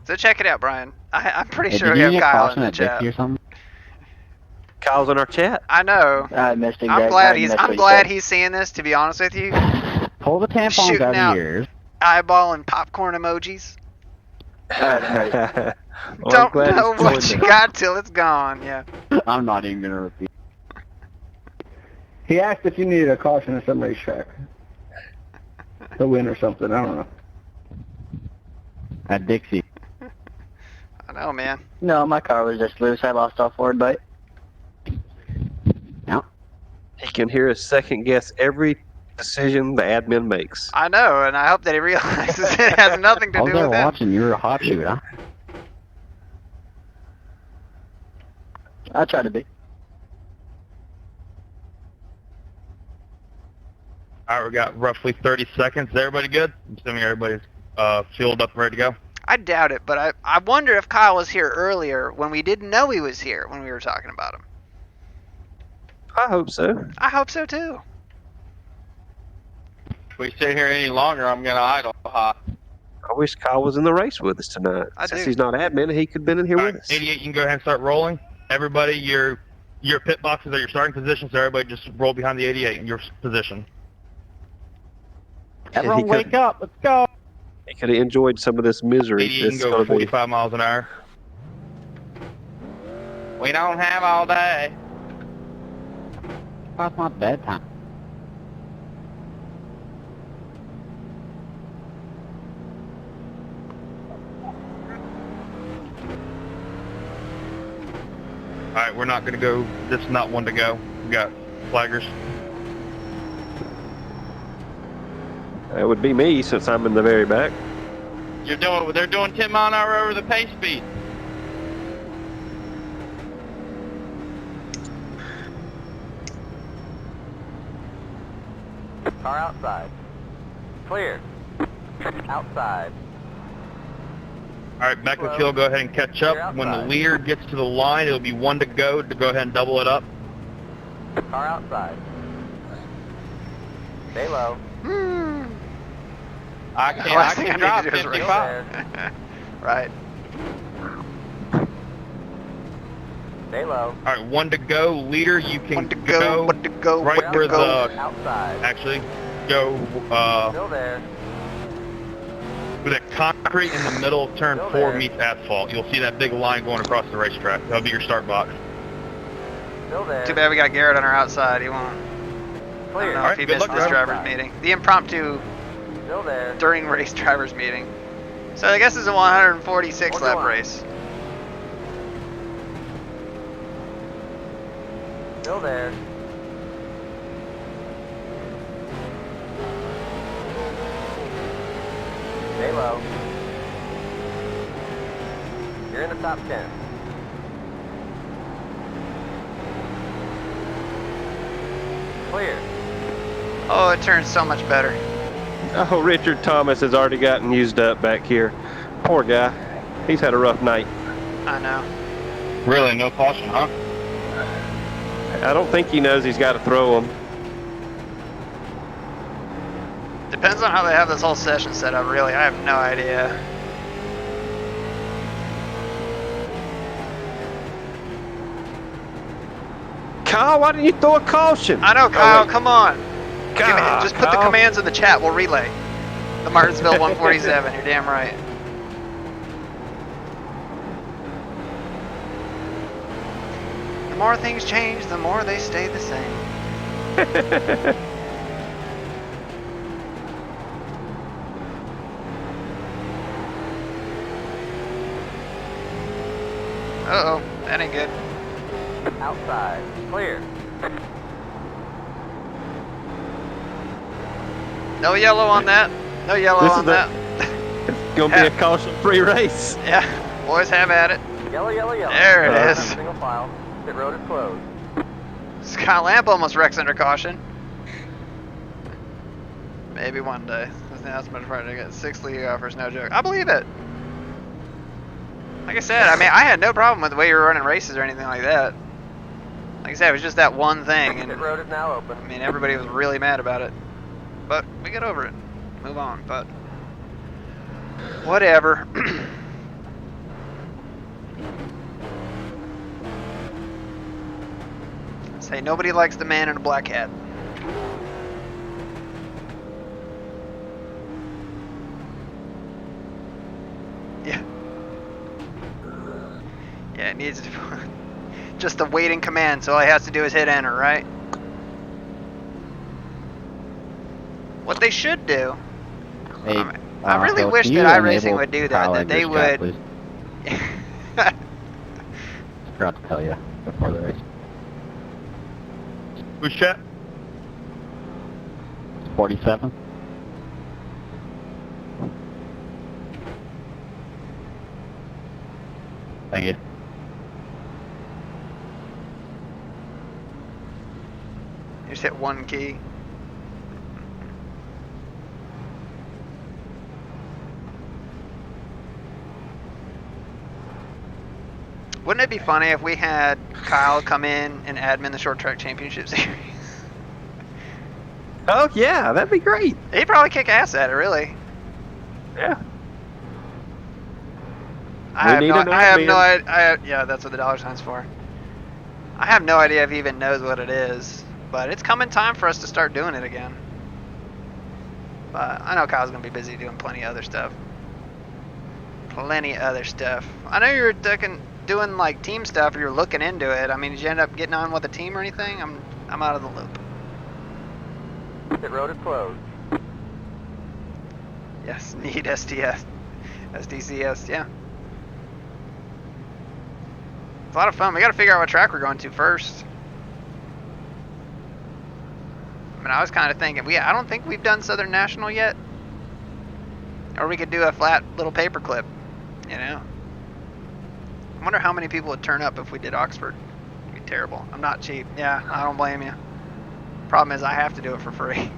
So check it out, Brian. I'm pretty Hey, sure did we you have get Kyle caution in the at Dixie chat. or something? Kyle's in our chat. I know. I missed it. I'm glad he's seeing this. To be honest with you, Pull the tampons shooting out out. of your ears. eyeball and popcorn emojis. Right. Well, I'm Don't glad know he's what joined you us. got till it's gone. Yeah. I'm not even gonna repeat. He asked if you needed a caution at some racetrack. To win or something, I don't know. At Dixie. I know, man. No, my car was just loose. I lost all forward bite. No. He can hear us second guess every decision the admin makes. I know, and I hope that he realizes it has nothing to I was do there with him. watching. You were a hot shoot, huh? I try to be. Alright, we got roughly 30 seconds. Is everybody good? I'm assuming everybody's fueled up and ready to go. I doubt it, but I wonder if Kyle was here earlier when we didn't know he was here when we were talking about him. I hope so. I hope so too. If we sit here any longer, I'm gonna idle hop. I wish Kyle was in the race with us tonight. I Since do. he's not admin, he could have been in here Alright, with us. 88, you can go ahead and start rolling. Everybody, your pit boxes are your starting position, so everybody just roll behind the 88 in your position. Everyone could- wake up. Let's go. He could have enjoyed some of this misery. 88 can This go gonna be- 45 miles an hour. We don't have all day. Past my bedtime. Alright, we're not gonna go, this is not one to go. We got flaggers. That would be me since I'm in the very back. They're doing 10 mile an hour over the pace speed. Car outside. Clear. Outside. All right, back in the field, go ahead and catch up. When the leader gets to the line, it'll be 1 to go ahead and double it up. Car outside. Stay low. I can drop 55. Right. Stay low. All right, 1 to go. Leader, you can 1 to go, 1 to go, right 1 to where go. the... Outside. Actually, go Still there. with that concrete in the middle of turn Still 4 there. meets asphalt. You'll see that big line going across the racetrack. That'll be your start box. Still there. Too bad we got Garrett on our outside. He won't. I don't Clear. know All if he right, good missed luck, this driver. driver's meeting. The impromptu Still there. during race drivers meeting. So I guess it's a 146 lap race. Still there. Stay low. You're in the top 10. Clear. Oh, it turns so much better. Oh, Richard Thomas has already gotten used up back here. Poor guy. He's had a rough night. I know. Really, no caution, huh? I don't think he knows he's got to throw him. Depends on how they have this whole session set up, really. I have no idea. Kyle, why didn't you throw a caution? I know, Kyle, wait. come on. Give me, God, just put the Kyle. commands in the chat. We'll relay. The Martinsville 147. You're damn right. The more things change, the more they stay the same. Uh-oh, that ain't good. Outside. Clear. No yellow on that. No yellow This on is that. It's going to be a caution-free race. Yeah, boys have at it. Yellow, yellow, yellow. There it is. Single file. Pit road is closed. Scott Lamp almost wrecks under caution. Maybe one day. That's much harder to get 6 league offers, no joke. I believe it. Like I said, I mean, I had no problem with the way you were running races or anything like that. Like I said, it was just that one thing, and Pit road is now open. I mean, everybody was really mad about it. But we get over it. Move on, but whatever. Say nobody likes the man in a black hat. Yeah. Yeah, it needs to just a waiting command, so all he has to do is hit enter, right? What they should do. Hey, I really so wish can that you iRacing enable would do that. Kyle That they Edgar's would. chat, please? Forgot to tell you before the race. Who's chat? 47. Thank you. You just hit one key. Wouldn't it be funny if we had Kyle come in and admin the short track championship series? Oh, yeah, that'd be great. He'd probably kick ass at it, really. Yeah. I have need no, an I have admin. no idea. Yeah, that's what the dollar sign's for. I have no idea if he even knows what it is, but it's coming time for us to start doing it again. But I know Kyle's gonna be busy doing plenty of other stuff. Plenty of other stuff. I know you're doing like team stuff, or you're looking into it. I mean, did you end up getting on with a team or anything? I'm out of the loop. Pit road is closed. Yes, need STS, SDCS, yeah. It's a lot of fun. We got to figure out what track we're going to first. I mean, I was kind of thinking, I don't think we've done Southern National yet. Or we could do a flat little paper clip, you know? I wonder how many people would turn up if we did Oxford. It'd be terrible. I'm not cheap. Yeah, I don't blame you. Problem is I have to do it for free.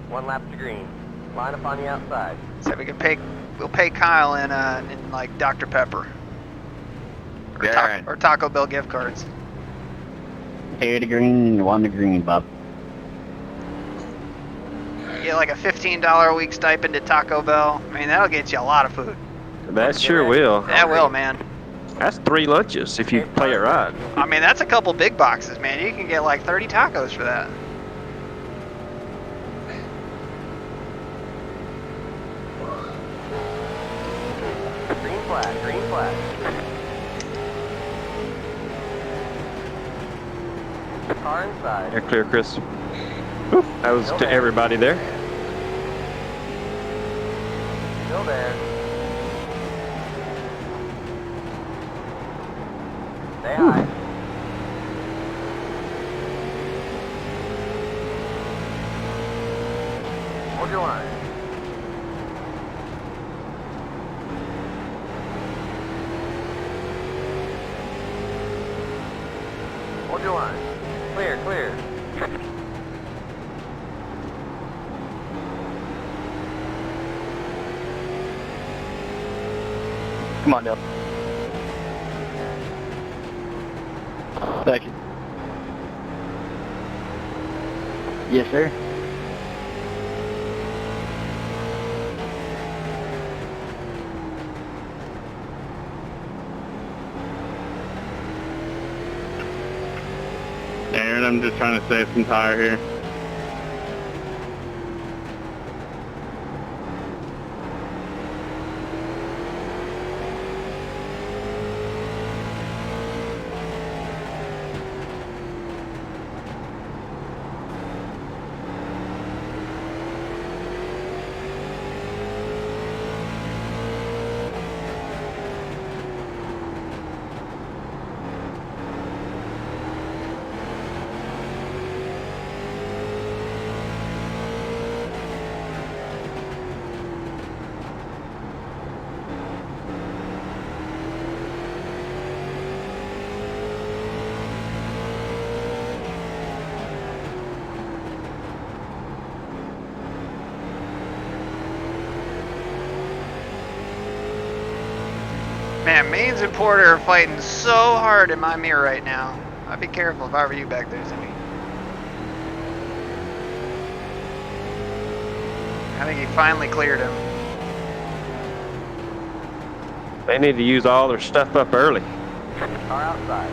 1 lap to green. Line up on the outside. So we'll pay Kyle in like Dr. Pepper. Or Taco Bell gift cards. Pay to green, 1 to green, bub. You get like a $15 a week stipend at Taco Bell. I mean, that'll get you a lot of food. That sure will. That will, man. That's 3 lunches if you play it right. I mean, that's a couple big boxes, man. You can get like 30 tacos for that. Green flag, green flag. Car inside. You're clear, Chris. Whew, that was to everybody there. Still there. Stay high. Hold your line. Hold your line. Clear, clear. Come on, Dale. Thank you. Yes, sir. Aaron, I'm just trying to save some tire here. Man, Maines and Porter are fighting so hard in my mirror right now. I'd be careful if I were you back there, Zimmy. I think he finally cleared him. They need to use all their stuff up early. Car outside.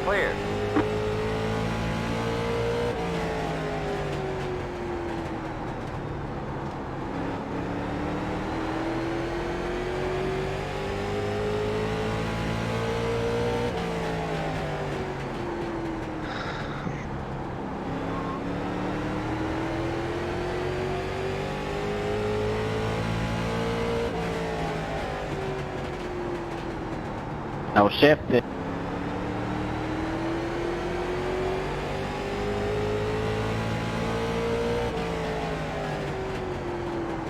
Clear. No shift.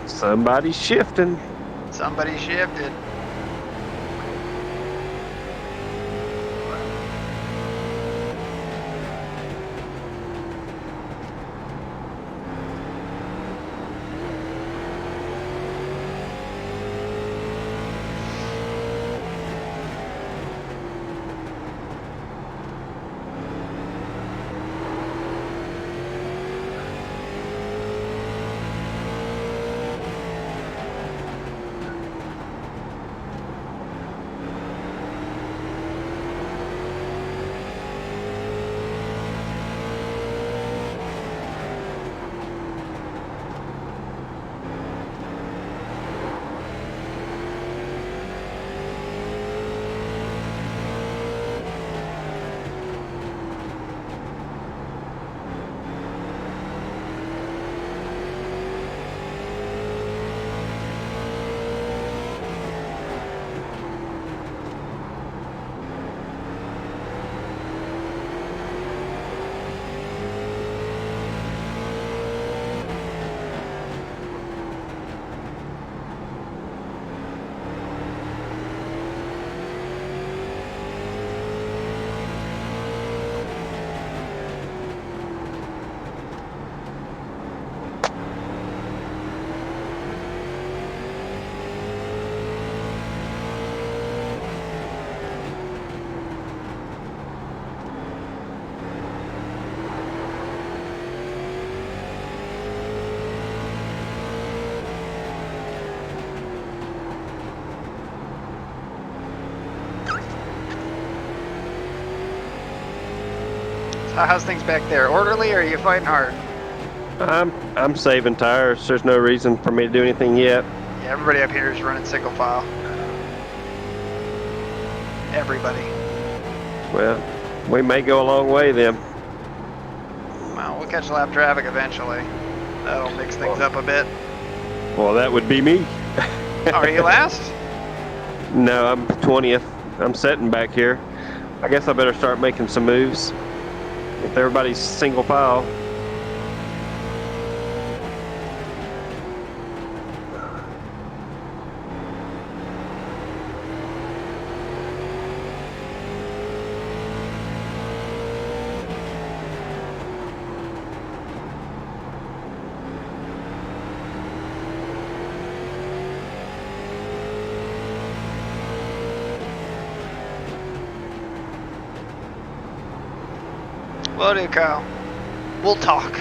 Somebody's shifting. Somebody shifted. How's things back there? Orderly, or are you fighting hard? I'm saving tires. There's no reason for me to do anything yet. Yeah, everybody up here is running single file. Everybody. Well, we may go a long way then. Well, we'll catch lap traffic eventually. That'll mix things up a bit. Well, that would be me. Are you last? No, I'm 20th. I'm sitting back here. I guess I better start making some moves. If everybody's single file. Will do, Kyle. We'll talk.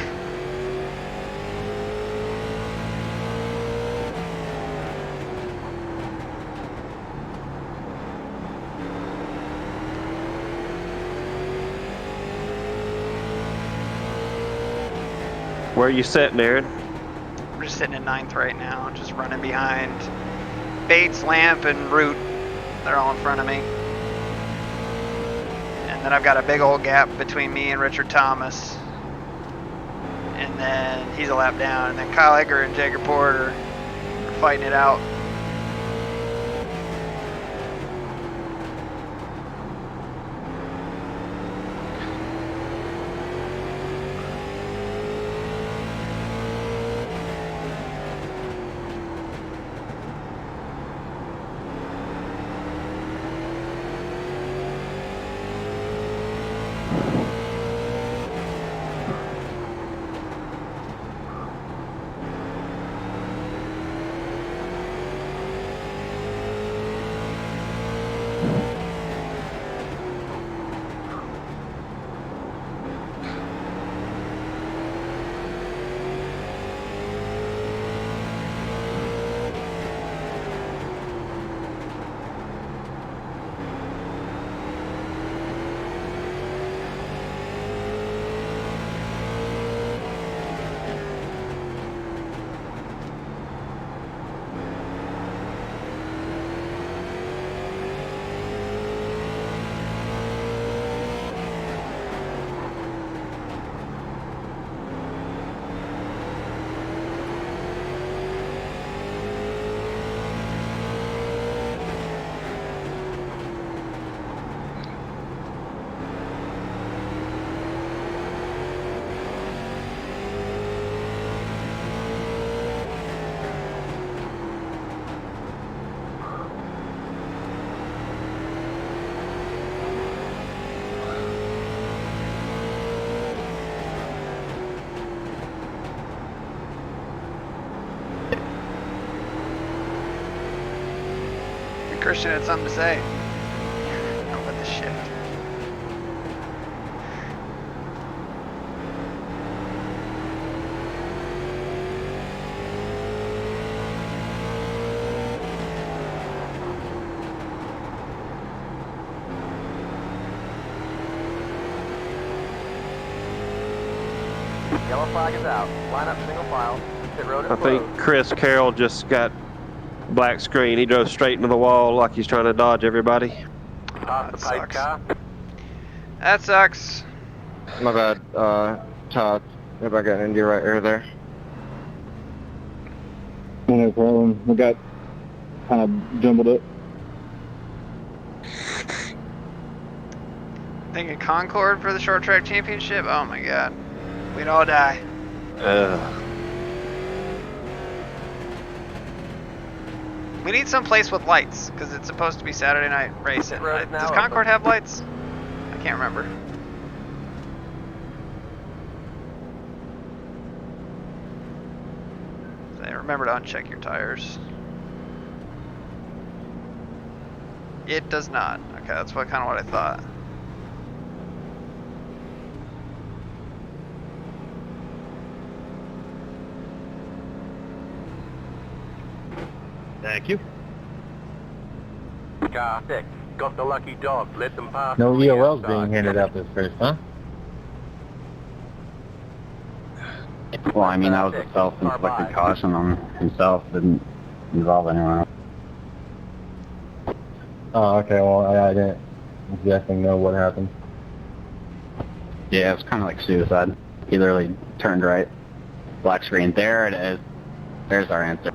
Where are you sitting, Aaron? We're just sitting in 9th right now, just running behind Bates, Lamp, and Root. They're all in front of me. And then I've got a big old gap between me and Richard Thomas. And then he's a lap down. And then Kyle Egger and Jager Porter are fighting it out. Christian had something to say. Oh, what the shit. Yellow flag is out. Line up single file. Pit road is I think closed. Chris Carroll just got black screen. He drove straight into the wall like he's trying to dodge everybody. Past the pipe car. That sucks. My bad, Todd. If I got India right here there. No problem. We got kind of jumbled up. Thinking Concord for the short track championship? Oh my god. We'd all die. We need some place with lights, because it's supposed to be Saturday night racing. Does Concord have lights? I can't remember. So remember to uncheck your tires. It does not. Okay, that's kind of what I thought. Thank you. Car 6. Got the lucky dog. Let them pass. No on the EOL's outside. being handed out this race, huh? Well, I mean, that was a self-inflicted caution on himself. Didn't involve anyone else. Oh, okay. Well, I didn't exactly know what happened. Yeah, it was kind of like suicide. He literally turned right. Black screen. There it is. There's our answer.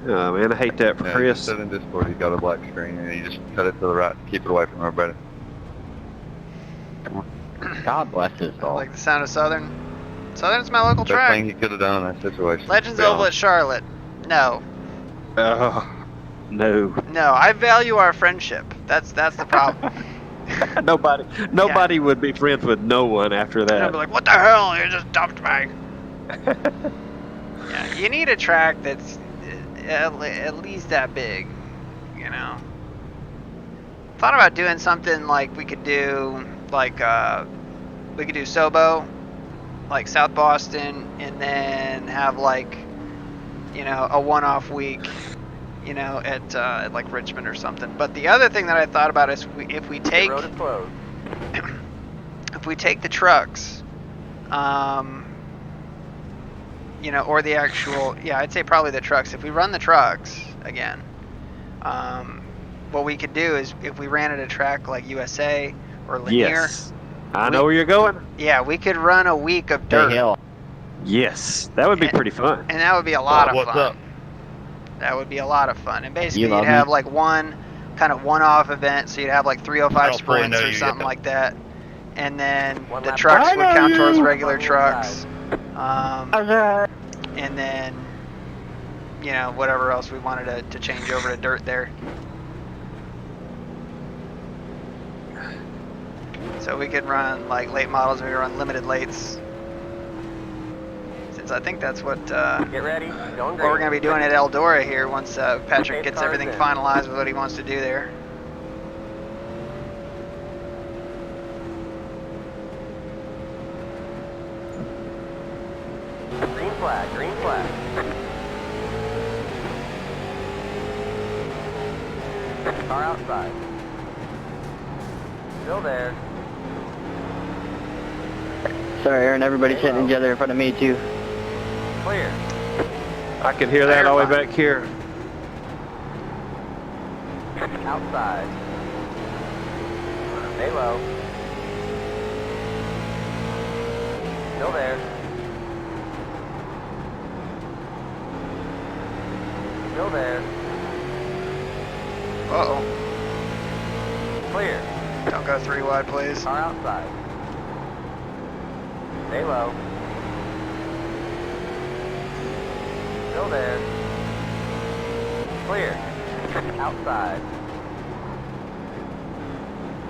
Oh, man, I hate that for Chris. He said in Discord he got a black screen and he just cut it to the right to keep it away from everybody. God bless his soul. Like the sound of Southern. Southern's my local Best track. thing he could have done in that situation. Legends to be Oval at honest. Charlotte. No. No. No, I value our friendship. That's the problem. Nobody would be friends with no one after I'd that. be like, what the hell? You just dumped me. Yeah, you need a track that's at least that big, you know? Thought about doing something like we could do, like, we could do Sobo, like South Boston, and then have, like, you know, a one-off week, you know, at like Richmond or something. But the other thing that I thought about is if we take The road is closed. if we take the trucks, you know, or the actual, yeah, I'd say probably the trucks. If we run the trucks again, what we could do is if we ran at a track like USA or Lanier. Yes. I know where you're going. Yeah, we could run a week of dirt. Hey, Hill. Yes, that would be pretty fun. And that would be a lot of What's fun. up? That would be a lot of fun. And basically You you'd love have me? like one kind of one-off event, so you'd have like 305 I don't fully sprints know or you something yet. like that. And then One the lap. trucks I would know count towards you. regular One trucks. Okay. And then, you know, whatever else we wanted to change over to dirt there. So we could run like late models, we could run limited lates. Since I think that's what Get ready. Going we're going to be doing at Eldora here once Patrick gets cars everything in. finalized with what he wants to do there. Green flag, green flag. Car outside. Still there. Sorry, Aaron. Everybody's hitting each other in front of me too. Clear. I can hear that all the way back here. Outside. Stay low. Still there. Still there. Uh-oh. Clear. Don't go 3 wide, please. Car outside. Stay low. Still there. Clear. Outside.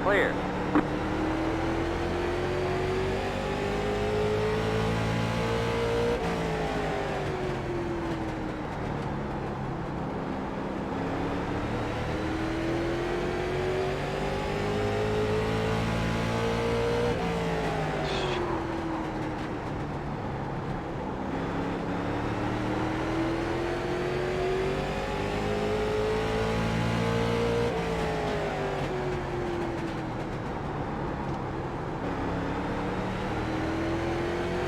Clear.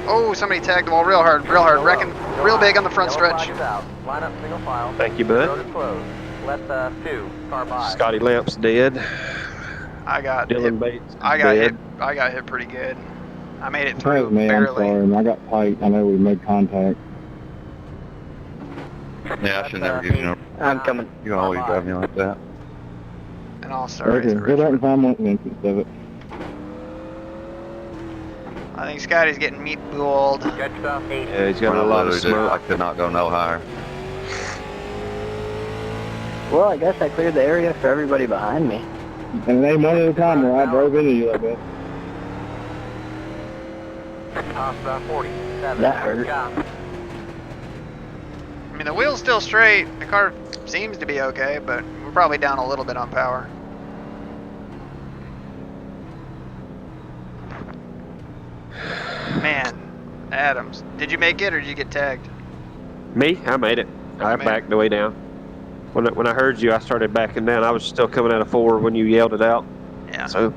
Oh, somebody tagged the wall real hard, wrecking real big on the front Yellow stretch. flag is out. Line up single file. Thank you, The road bud. is closed. Let 2 car by. Scotty Lamp's dead. I got Dylan hit. Bates is I got dead. hit. I got hit pretty good. I made it That through was me. I'm barely. sorry. I got tight. I know we made contact. Yeah, I should never give you no. I'm coming. You can always drive me like that. And all stars. Okay, go back and find one instance of it. I think Scotty's getting meat bulled. Good stuff. 8. Yeah, he's got When a I lot of literally did, I smoke. could not go no higher. Well, I guess I cleared the area for everybody behind me. And they one at a time where I drove into you like that. Off 47. That hurt. Good job. I mean, the wheel's still straight. The car seems to be okay, but we're probably down a little bit on power. Man, Adams, did you make it or did you get tagged? Me? I made it. I made backed the way down. When I heard you, I started backing down. I was still coming out of 4 when you yelled it out. Yeah. So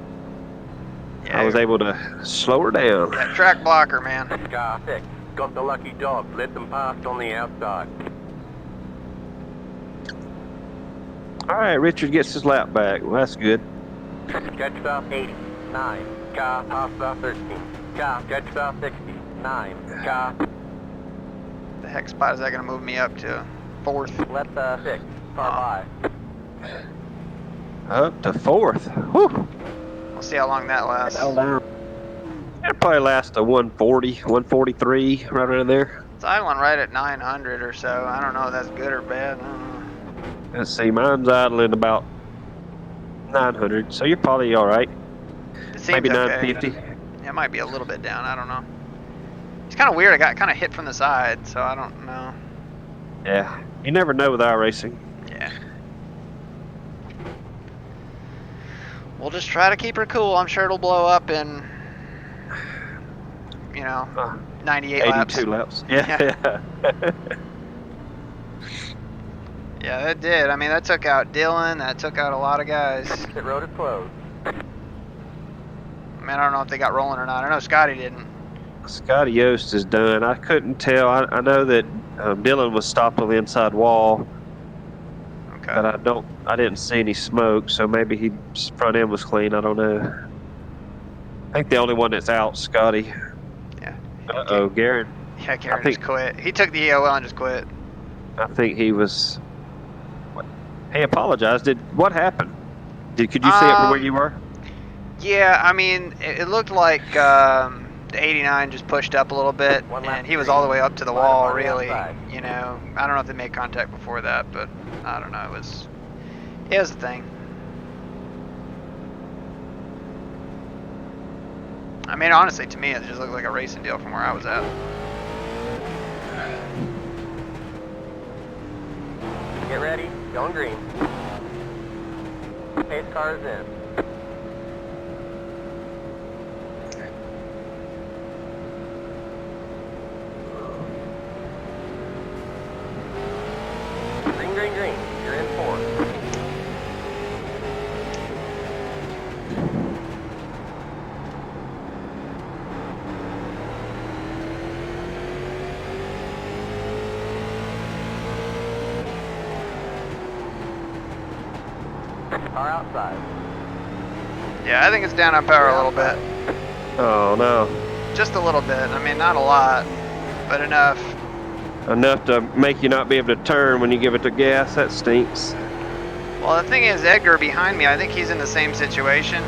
Yeah, I was able to slow her down. yeah, track blocker, man. Car 6, got the lucky dog, let them past on the outside. All right, Richard gets his lap back. Well, that's good. Catch star 80, 9, car half star 13, car catch star 60, 9, car The heck spot is that going to move me up to? 4th. left 6, car by. Up to 4th. Whew. We'll see how long that lasts. Fell down. It'll probably last a 140, 143, right around there. It's idling right at 900 or so. I don't know if that's good or bad. I don't know. Let's see, mine's idling about 900, so you're probably all right. It seems Maybe okay. 950. It might be a little bit down. I don't know. It's kind of weird. I got kind of hit from the side, so I don't know. Yeah, you never know with iRacing. Yeah. We'll just try to keep her cool. I'm sure it'll blow up in, 98 laps. 82 laps. Yeah. Yeah, that did. I mean, that took out Dylan. That took out a lot of guys. The road is closed. I mean, I don't know if they got rolling or not. I know Scotty didn't. Scotty Yost is done. I couldn't tell. I know that Dylan was stopped on the inside wall, Okay. but I didn't see any smoke. So maybe his front end was clean. I don't know. I think the only one that's out, Scotty. Yeah. Uh-oh, Garen. Yeah, Karen I think- just quit. He took the EOL and just quit. I think he was. He apologized. What happened? Could you see it from where you were? Yeah, I mean, it looked like the 89 just pushed up a little bit, One lap and he was green. all the way up to the Line wall, on the really. outside. I don't know if they made contact before that, but I don't know. It was a thing. I mean, honestly, to me, it just looked like a racing deal from where I was at. Get ready, going green. Pace car is in. Green, green, green. You're in 4. Car outside. Yeah, I think it's down on power a little bit. Oh no. Just a little bit. I mean, not a lot, but enough. Enough to make you not be able to turn when you give it the gas. That stinks. Well, the thing is, Edgar behind me, I think he's in the same situation.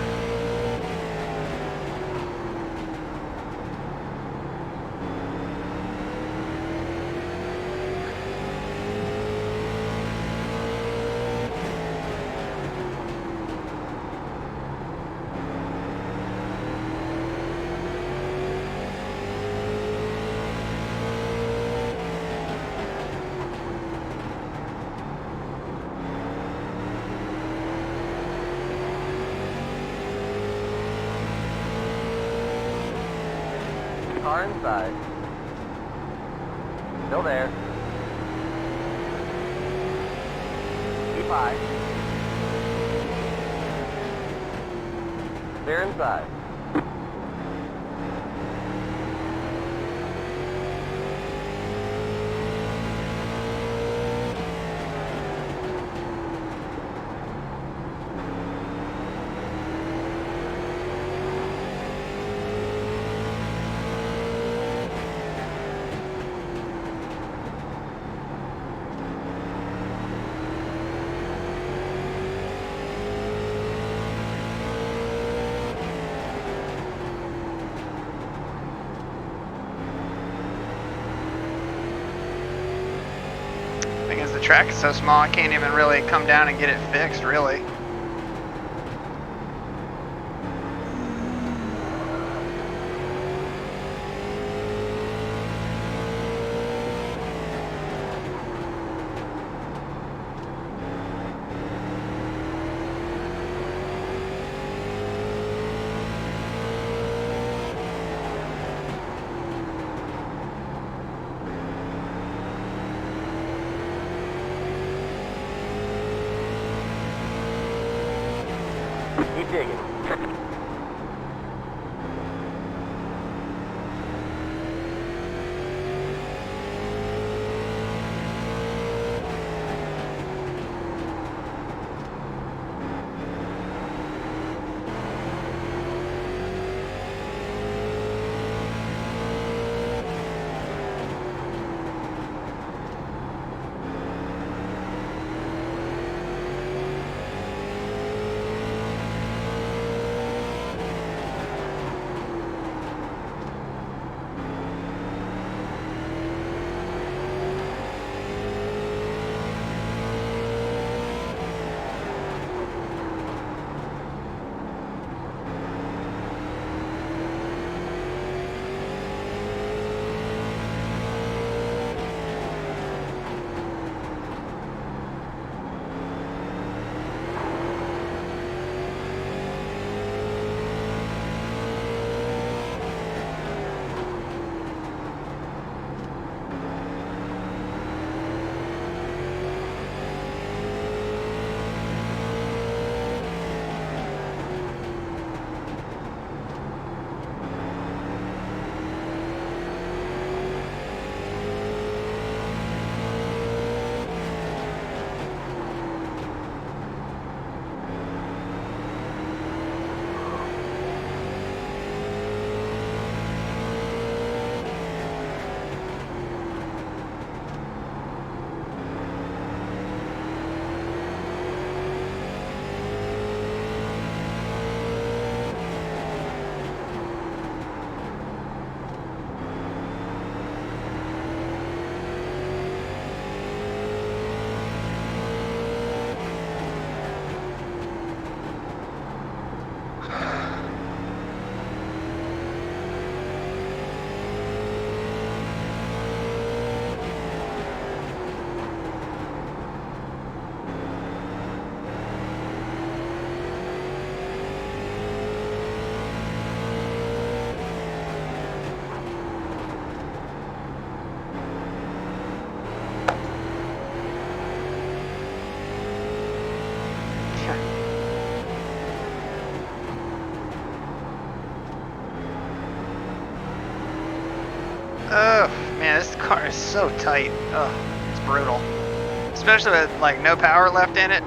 Car inside. Still there. Keep high. They're inside. Thing is, the track is so small, I can't even really come down and get it fixed, really. Keep digging. This car is so tight. Ugh, it's brutal. Especially with like no power left in it.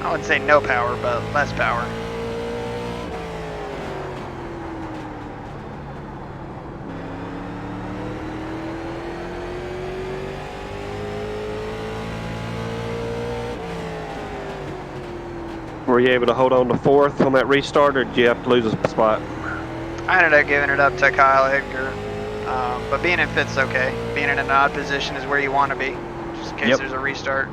I wouldn't say no power, but less power. Were you able to hold on to fourth on that restart, or did you have to lose a spot? I ended up giving it up to Kyle Edgar. But being in fifth's okay. Being in an odd position is where you want to be, just in case there's a restart.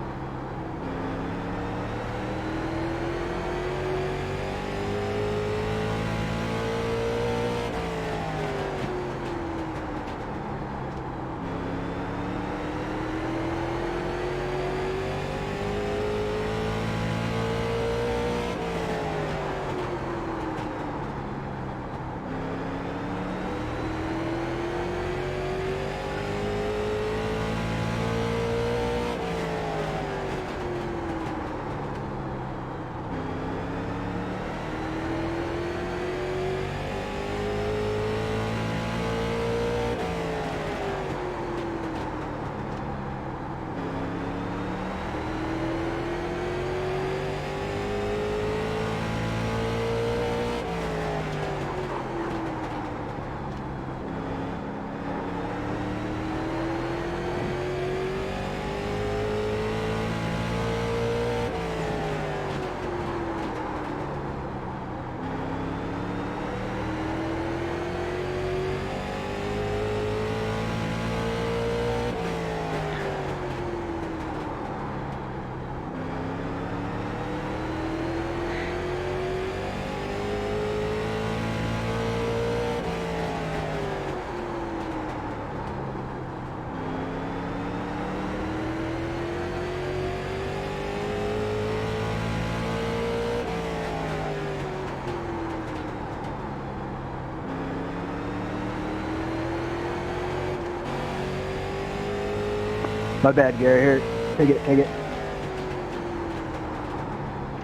My bad, Gary. Here, take it, take it.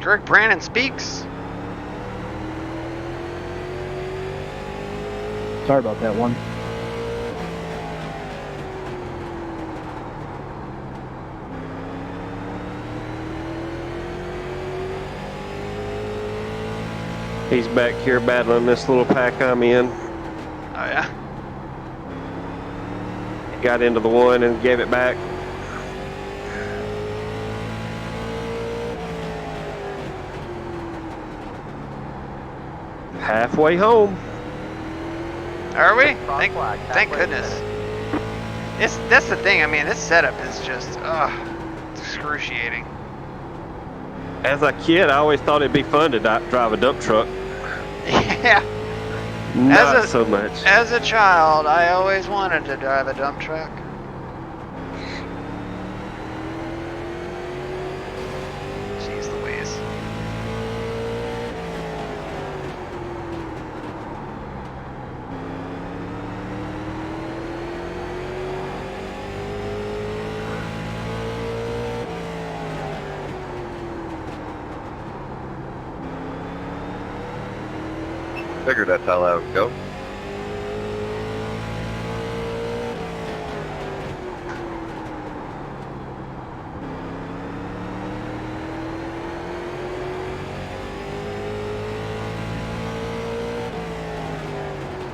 Kirk Brandon speaks. Sorry about that one. He's back here battling this little pack I'm in. Oh yeah. Got into the one and gave it back. Halfway home. Are we? Thank goodness. That's the thing. I mean, this setup is just, it's excruciating. As a kid, I always thought it'd be fun to drive a dump truck. Yeah. Not so much. As a child, I always wanted to drive a dump truck. Jeez Louise. Figured that's how that would go.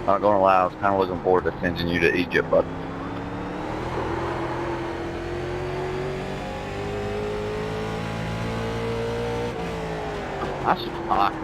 Not gonna lie, I was kind of looking forward to sending you to Egypt, but I should talk.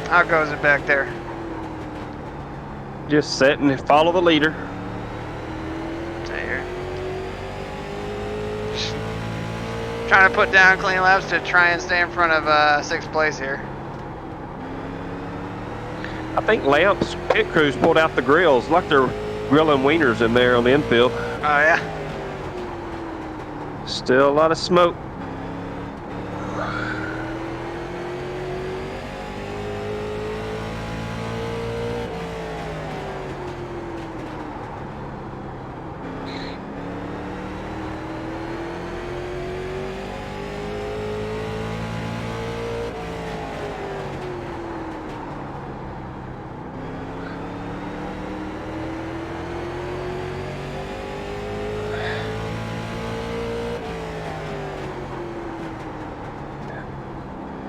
How goes it back there? Just sit and follow the leader. Trying to put down clean laps to try and stay in front of 6th place here. I think Lamps pit crews pulled out the grills, like they're grilling wieners in there on the infield. Oh yeah. Still a lot of smoke.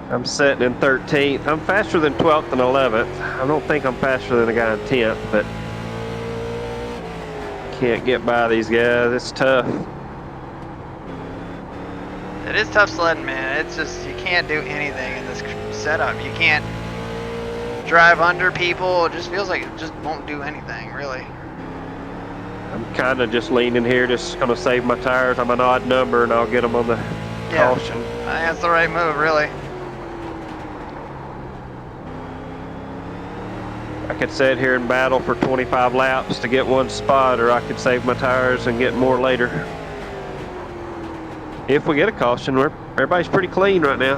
I'm sitting in 13th. I'm faster than 12th and 11th. I don't think I'm faster than the guy in 10th, but can't get by these guys. It's tough. It is tough sledding, man. It's just, you can't do anything in this setup. You can't drive under people. It just feels like it just won't do anything, really. I'm kind of just leaning here, just going to save my tires. I'm an odd number, and I'll get them on the caution. I think that's the right move, really. I could sit here and battle for 25 laps to get one spot, or I could save my tires and get more later. If we get a caution, everybody's pretty clean right now.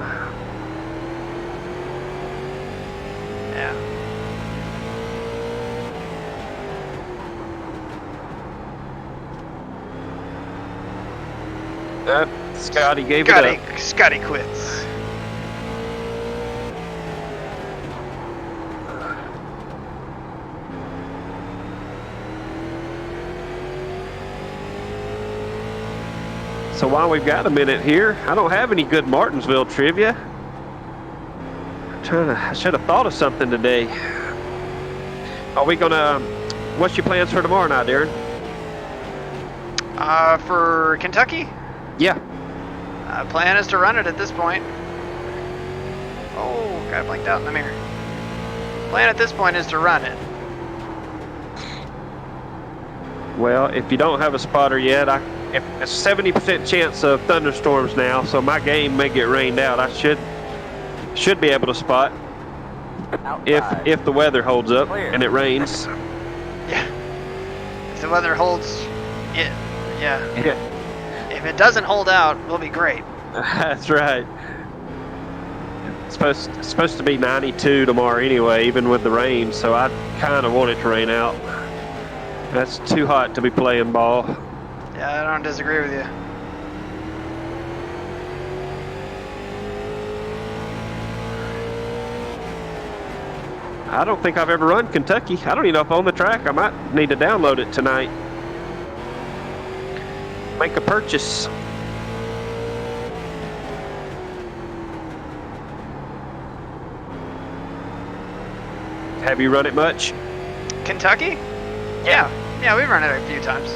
Yeah. Scotty gave it up. Scotty quits. So while we've got a minute here, I don't have any good Martinsville trivia. I should have thought of something today. Are we gonna, what's your plans for tomorrow night, Darren? For Kentucky? Yeah. Plan is to run it at this point. Oh, got blanked out in the mirror. Plan at this point is to run it. Well, if you don't have a spotter yet, it's a 70% chance of thunderstorms now, so my game may get rained out. I should be able to spot if the weather holds up and it rains. Yeah. If the weather holds, yeah. If it doesn't hold out, we'll be great. That's right. It's supposed to be 92 tomorrow anyway, even with the rain, so I kind of want it to rain out. That's too hot to be playing ball. Yeah, I don't disagree with you. I don't think I've ever run Kentucky. I don't even know if I'm on the track. I might need to download it tonight. Make a purchase. Have you run it much? Kentucky? Yeah, we've run it a few times.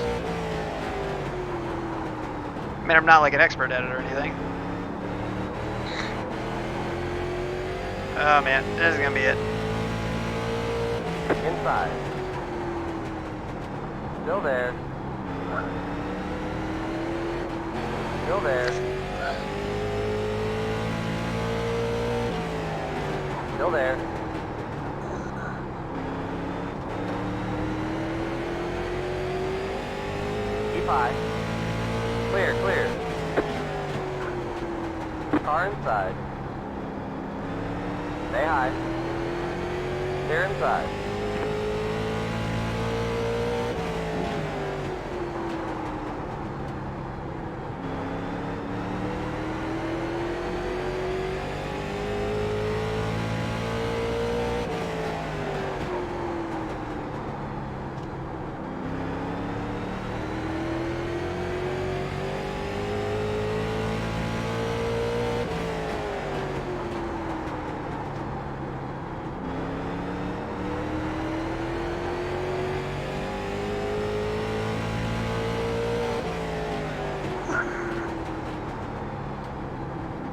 I mean, I'm not like an expert at it or anything. Oh man, this is gonna be it. Inside. Still there. Still there. Still there. Keep high. Clear, clear. Car inside. Stay high. They're inside.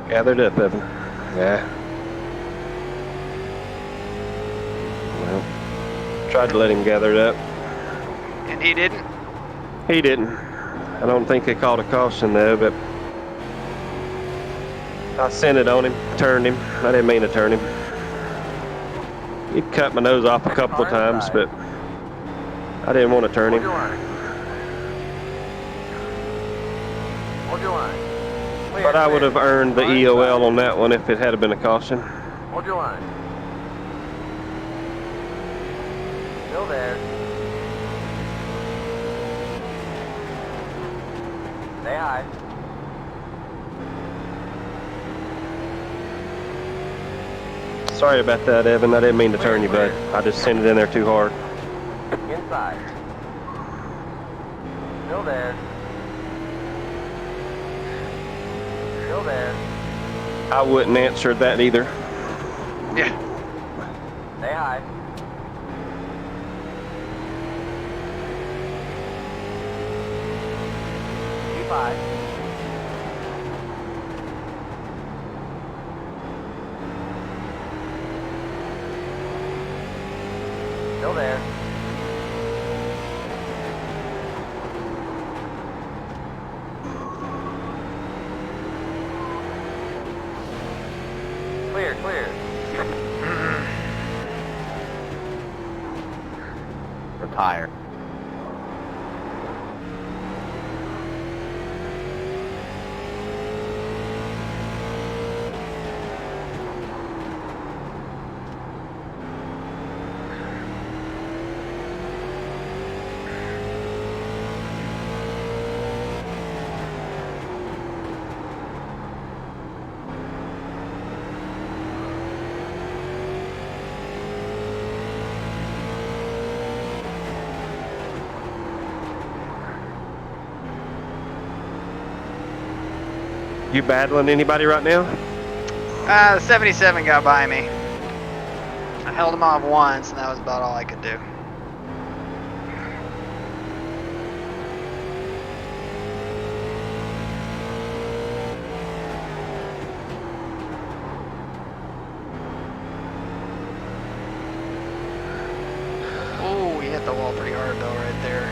Gathered up, Evan. Yeah. Well, tried to let him gather it up. And he didn't? He didn't. I don't think they called a caution though, but I sent it on him, turned him. I didn't mean to turn him. He cut my nose off a couple of times, but I didn't want to turn him. Hold your line. Clear, But I would have earned the Line EOL on that one if it had been a caution. Hold your line. Still there. Stay high. Sorry about that, Evan. I didn't mean to turn you, bud. I just sent it in there too hard. Inside. Still there. Still there. I wouldn't answer that either. Yeah. Stay high. Keep high. Still there. Clear, clear. Retire. You battling anybody right now? The 77 got by me. I held him off once, and that was about all I could do. Oh, he hit the wall pretty hard though, right there.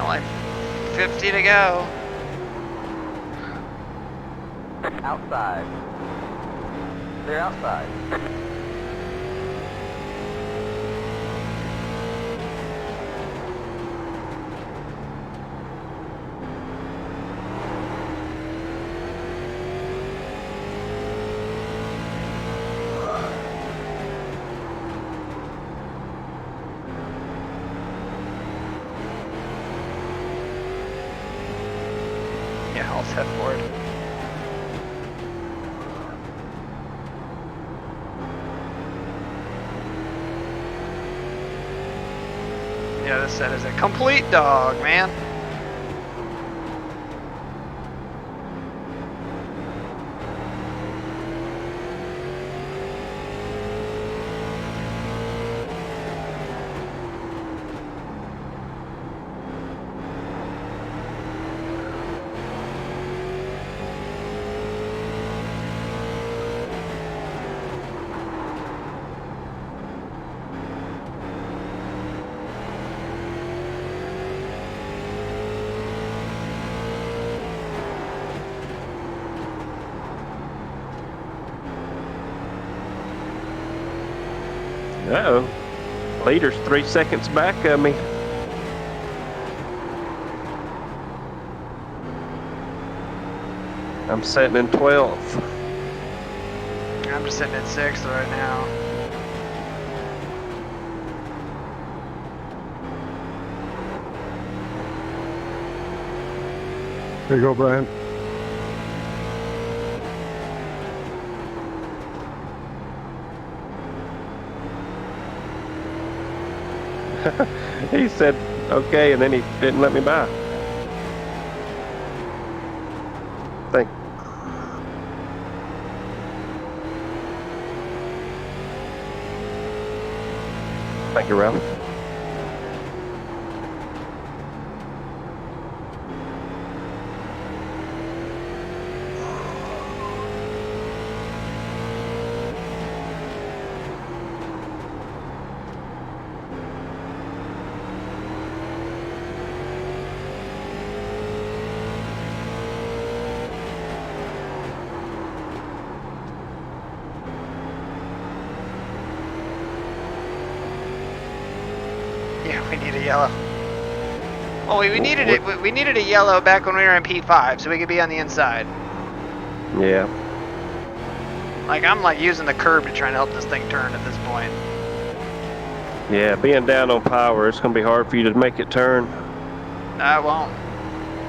Like 50 to go. Outside. They're outside. Yeah, I'll set for it. Yeah, this set is a complete dog, man. Uh-oh. Leader's 3 seconds back of me. I'm sitting in 12th. I'm just sitting at 6th right now. There you go, Brian. He said okay, and then he didn't let me by. Thank you, Ralph. Yeah, we need a yellow. Well, we needed it. We needed a yellow back when we were in P5, so we could be on the inside. Yeah. Like, I'm like using the curb to try and help this thing turn at this point. Yeah, being down on power, it's going to be hard for you to make it turn. I won't.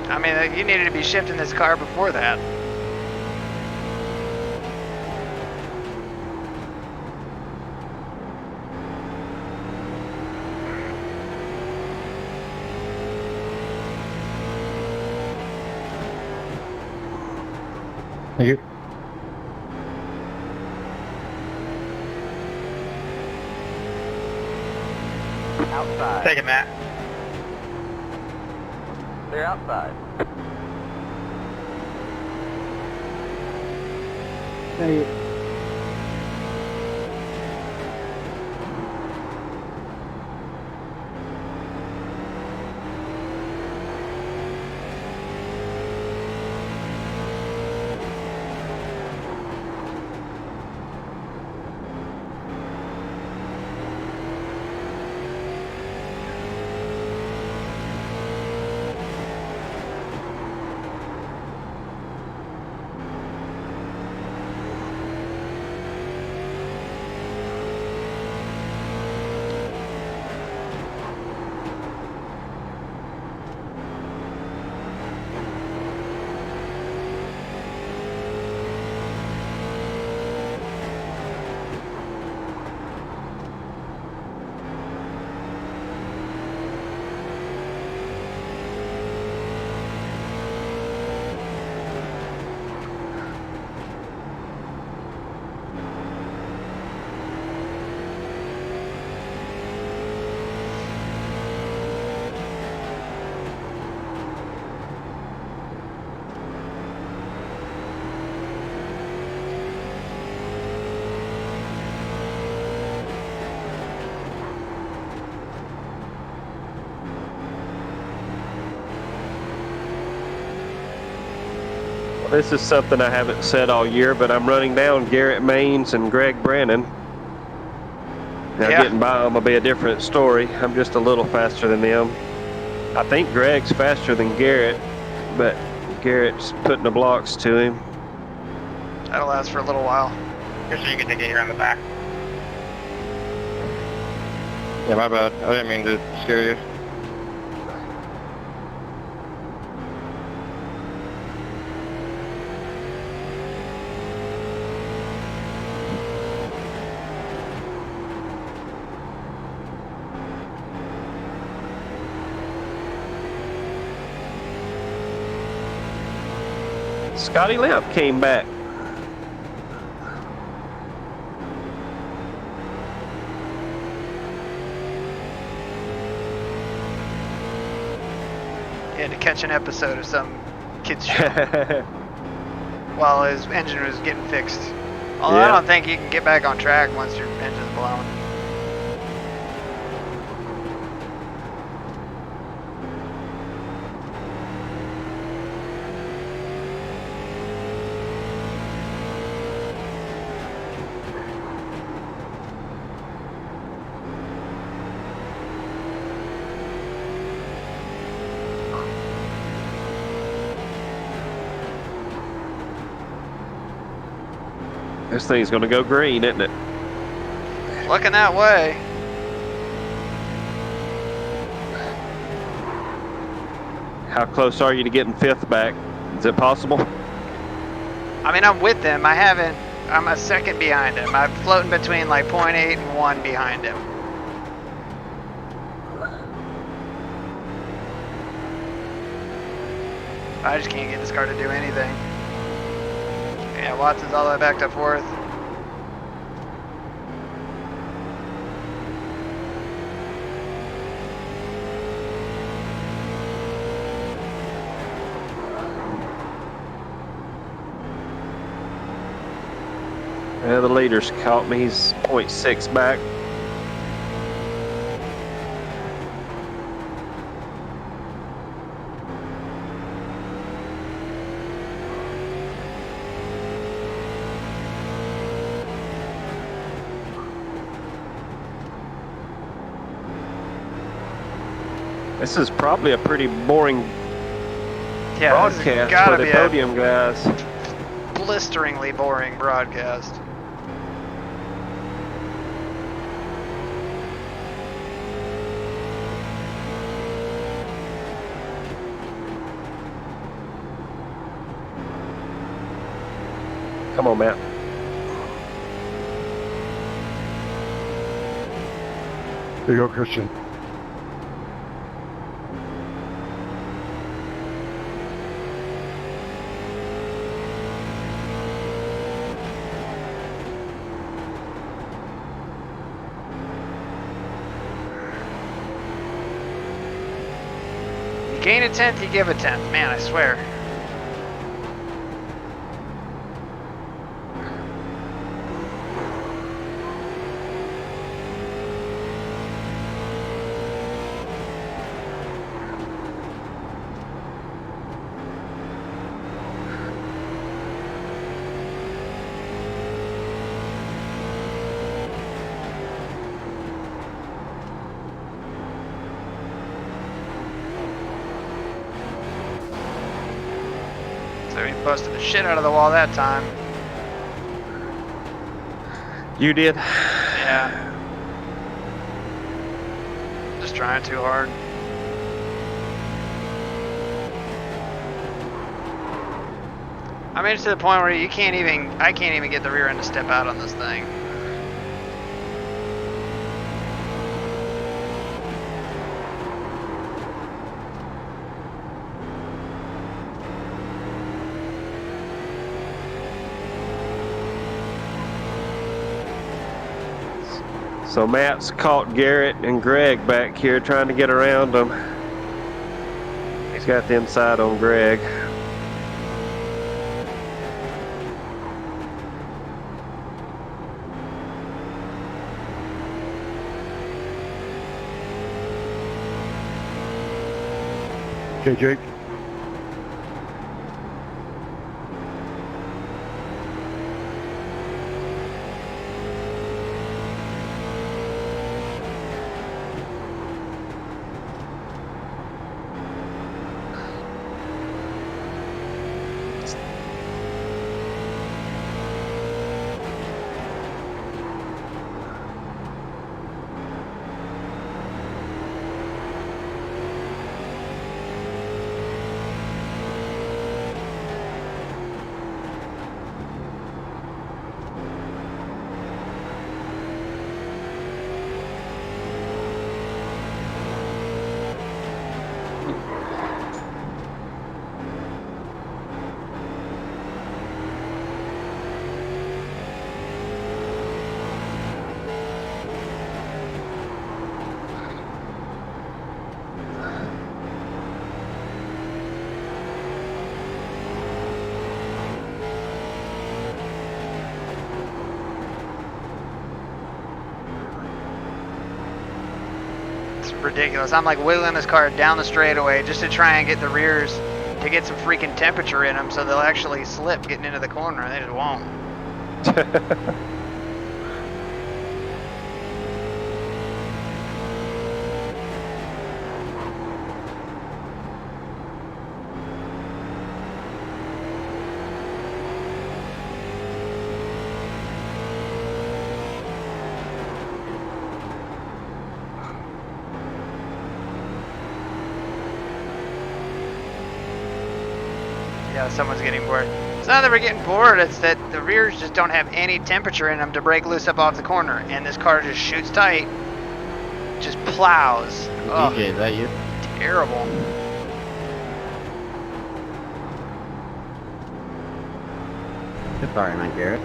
I mean, you needed to be shifting this car before that. Thank you. Outside. Take it, Matt. They're outside. Thank you. This is something I haven't said all year, but I'm running down Garrett Maines and Greg Brannon. Now getting by them will be a different story. I'm just a little faster than them. I think Greg's faster than Garrett, but Garrett's putting the blocks to him. That'll last for a little while. Here, so you can take it around the back. Yeah, my bad. I didn't mean to scare you. Scotty Lamp came back. He had to catch an episode of some kid's show while his engine was getting fixed. Although I don't think you can get back on track once your engine's blown. This thing's going to go green, isn't it? Looking that way. How close are you to getting fifth back? Is it possible? I mean, I'm with him. I'm a second behind him. I'm floating between like 0.8 and 1 behind him. I just can't get this car to do anything. Yeah, Watson's all the way back to fourth. Yeah, the leader's caught me. He's 0.6 back. This is probably a pretty boring Yeah, this has broadcast gotta for the be Podium guys. a blisteringly boring broadcast. Come on, Matt. There you go, Christian. You gain a tenth, you give a tenth. Man, I swear. So he busted the shit out of the wall that time. You did? Yeah. Just trying too hard. I mean, it's to the point where I can't even get the rear end to step out on this thing. So Matt's caught Garrett and Greg back here trying to get around them. He's got the inside on Greg. Okay, Jake. Ridiculous. I'm like wiggling this car down the straightaway just to try and get the rears to get some freaking temperature in them so they'll actually slip getting into the corner, and they just won't. Yeah, someone's getting bored. It's not that we're getting bored, it's that the rears just don't have any temperature in them to break loose up off the corner, and this car just shoots tight, just plows. DJ, is that you? Terrible. Sorry, man, Garrett.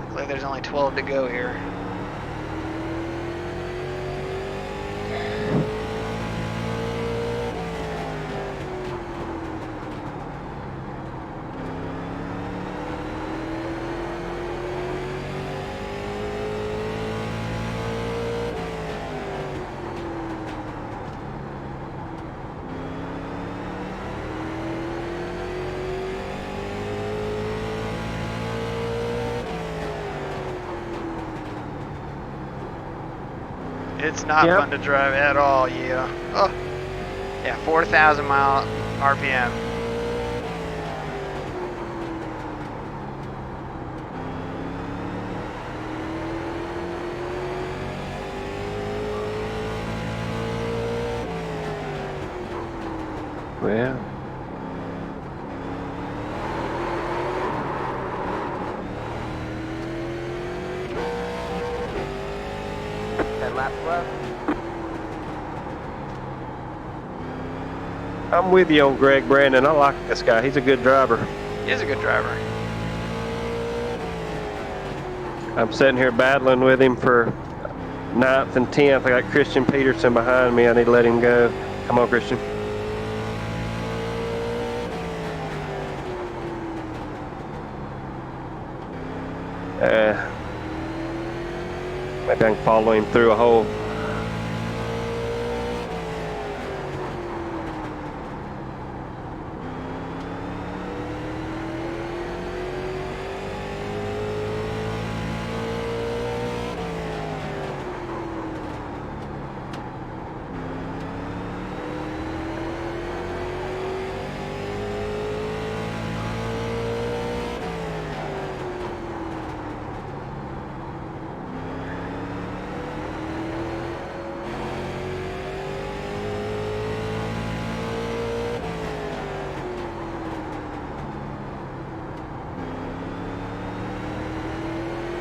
Looks like there's only 12 to go here. It's not Yep. fun to drive at all, yeah. Oh, yeah, 4,000 mile RPM. Well, 10 laps left. I'm with you on Greg Brandon. I like this guy. He's a good driver. He is a good driver. I'm sitting here battling with him for 9th and 10th. I got Christian Peterson behind me. I need to let him go. Come on, Christian. Maybe I can follow him through a hole.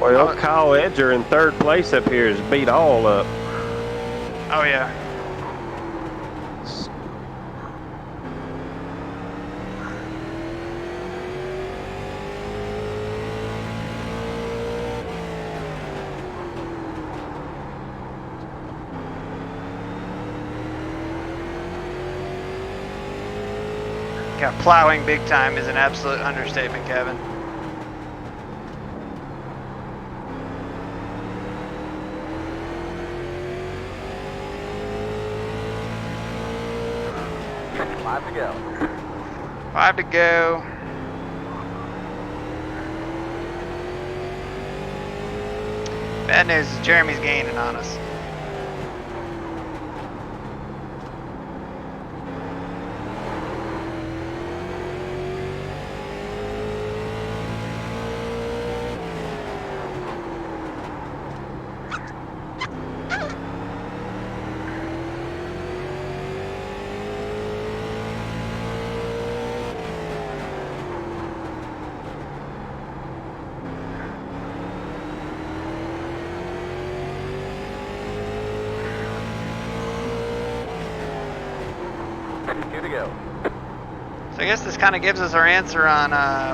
Well, Kyle Edger in 3rd place up here is beat all up. Oh, yeah. Yeah, plowing big time is an absolute understatement, Kevin. Five to go. 5 to go. Bad news is Jeremy's gaining on us. Two to go. So I guess this kind of gives us our answer on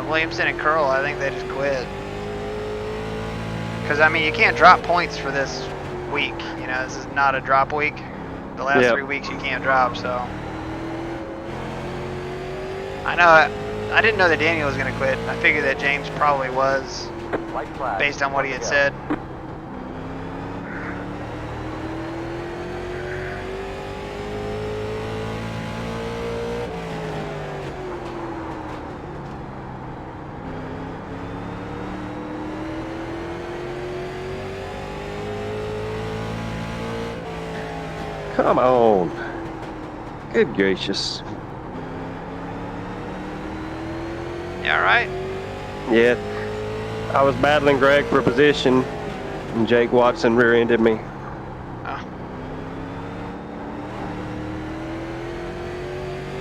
Williamson and Curl. I think they just quit. Because, I mean, you can't drop points for this week. You know, this is not a drop week. The last 3 weeks you can't drop, so. I know, I didn't know that Daniel was going to quit. I figured that James probably was, White flag. based on what he had said. Come on. Good gracious. You all right? Yeah. I was battling Greg for position, and Jake Watson rear-ended me. Oh.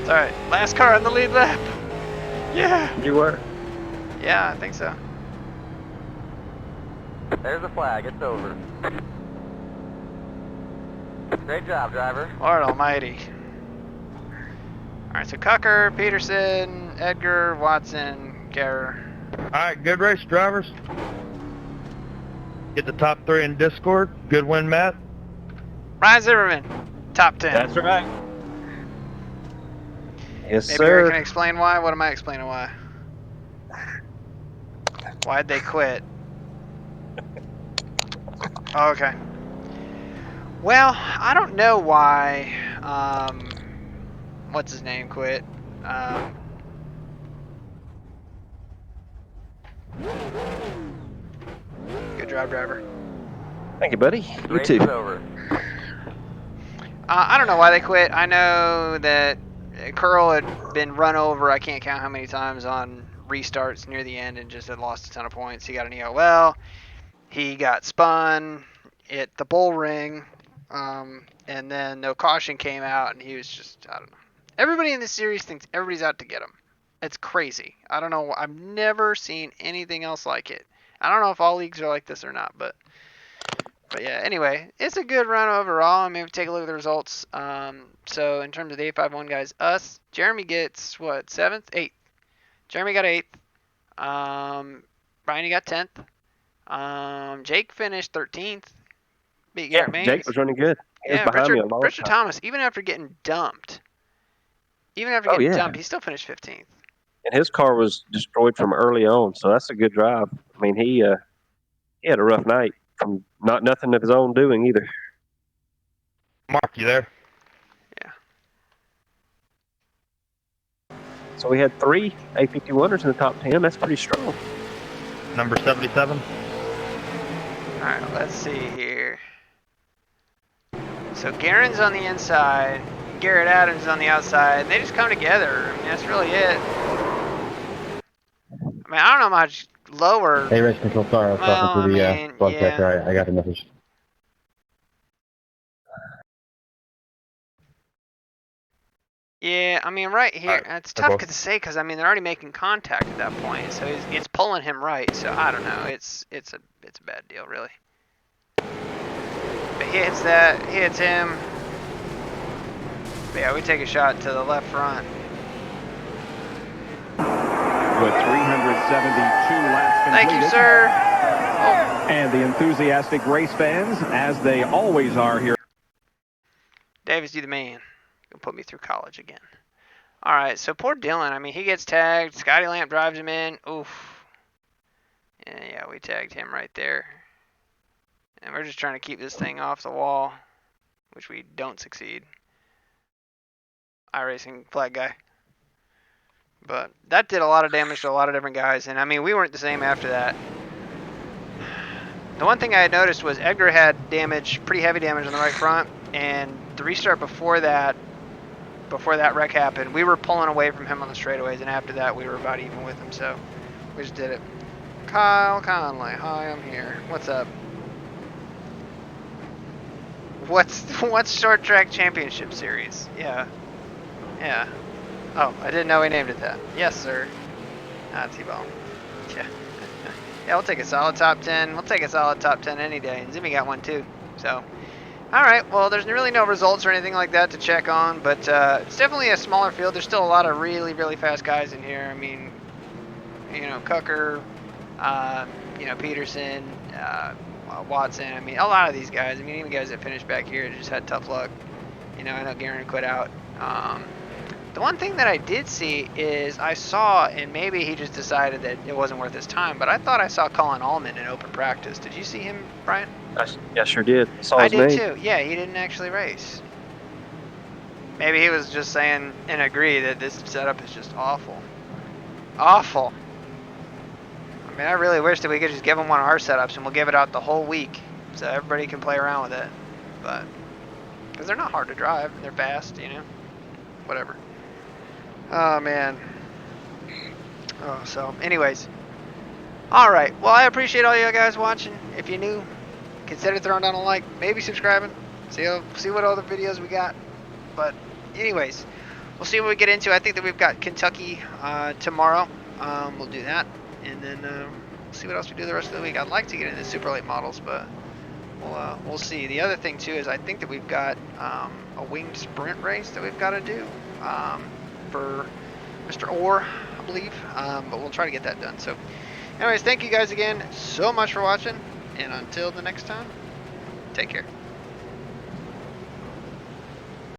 It's all right. Last car on the lead lap. Yeah. You were? Yeah, I think so. There's the flag. It's over. Great job, driver. Lord almighty. Alright, so Cucker, Peterson, Edgar, Watson, Garrer. Alright, good race, drivers. Get the top 3 in Discord. Good win, Matt. Ryan Zimmerman, top 10. That's right. Yes, Maybe sir. Eric can explain why? What am I explaining why? Why'd they quit? Oh, okay. Well, I don't know why, what's his name quit. Good job, driver. Thank you, buddy. You Race too. is over. I don't know why they quit. I know that Curl had been run over, I can't count how many times, on restarts near the end and just had lost a ton of points. He got an EOL. He got spun at the bull ring. And then no caution came out, and he was just, I don't know. Everybody in this series thinks everybody's out to get him. It's crazy. I don't know. I've never seen anything else like it. I don't know if all leagues are like this or not, but yeah, anyway, it's a good run overall. I mean, take a look at the results. So in terms of the 851 guys, Jeremy gets what, 7th? 8th. Jeremy got 8th. Brian, you got 10th. Jake finished 13th. Beat Garrett Maines. Jake was running good. He was Yeah, behind me a long Richard time. Thomas, even after getting dumped, he still finished 15th. And his car was destroyed from early on, so that's a good drive. I mean, he had a rough night from nothing of his own doing either. Mark, you there? Yeah. So we had 3 A51ers in the top 10. That's pretty strong. Number 77. All right, let's see here. So Garen's on the inside, Garrett Adams on the outside, and they just come together. I mean, that's really it. I mean, I don't know much lower. Hey, Race Control, sorry, I was talking to the bug checker. I got the message. Yeah, I mean, right here, it's tough to say because I mean they're already making contact at that point, so it's pulling him right. So I don't know. It's a bad deal, really. But he hits that, he hits him. But yeah, we take a shot to the left front. With 372 laps completed. Thank you, sir. And the enthusiastic race fans, as they always are here. Davis, you the man. Gonna put me through college again. All right, so poor Dylan. I mean, he gets tagged. Scotty Lamp drives him in. Oof. Yeah, we tagged him right there. And we're just trying to keep this thing off the wall, which we don't succeed. iRacing flag guy. But that did a lot of damage to a lot of different guys. And I mean, we weren't the same after that. The one thing I had noticed was Edgar had damage, pretty heavy damage on the right front. And the restart before that wreck happened, we were pulling away from him on the straightaways. And after that, we were about even with him. So we just did it. Kyle Conley. Hi, I'm here. What's up? What's Short Track Championship Series? Yeah. Oh, I didn't know we named it that. Yes, sir. T-Ball. Yeah. Yeah, we'll take a solid top 10. We'll take a solid top 10 any day. And Zimmy got one too. So, all right. Well, there's really no results or anything like that to check on, but it's definitely a smaller field. There's still a lot of really, really fast guys in here. I mean, you know, Cucker, Peterson, Watson. I mean, a lot of these guys. I mean, even guys that finished back here just had tough luck. You know, I know Garen quit out. The one thing that I did see is I saw, and maybe he just decided that it wasn't worth his time, but I thought I saw Colin Allman in open practice. Did you see him, Brian? I sure did. I did too. Yeah, he didn't actually race. Maybe he was just saying and agree that this setup is just awful. Awful. I mean, I really wish that we could just give him one of our setups and we'll give it out the whole week so everybody can play around with it. But, because they're not hard to drive. They're fast, you know. Whatever. Oh, man. Oh, so, anyways. Alright, well, I appreciate all you guys watching. If you're new, consider throwing down a like, maybe subscribing. See what other videos we got. But, anyways, we'll see what we get into. I think that we've got Kentucky tomorrow. We'll do that. And then we'll see what else we do the rest of the week. I'd like to get into super late models, but we'll see. The other thing, too, is I think that we've got a winged sprint race that we've got to do for Mr. Orr, I believe. But we'll try to get that done. So, anyways, thank you guys again so much for watching. And until the next time, take care.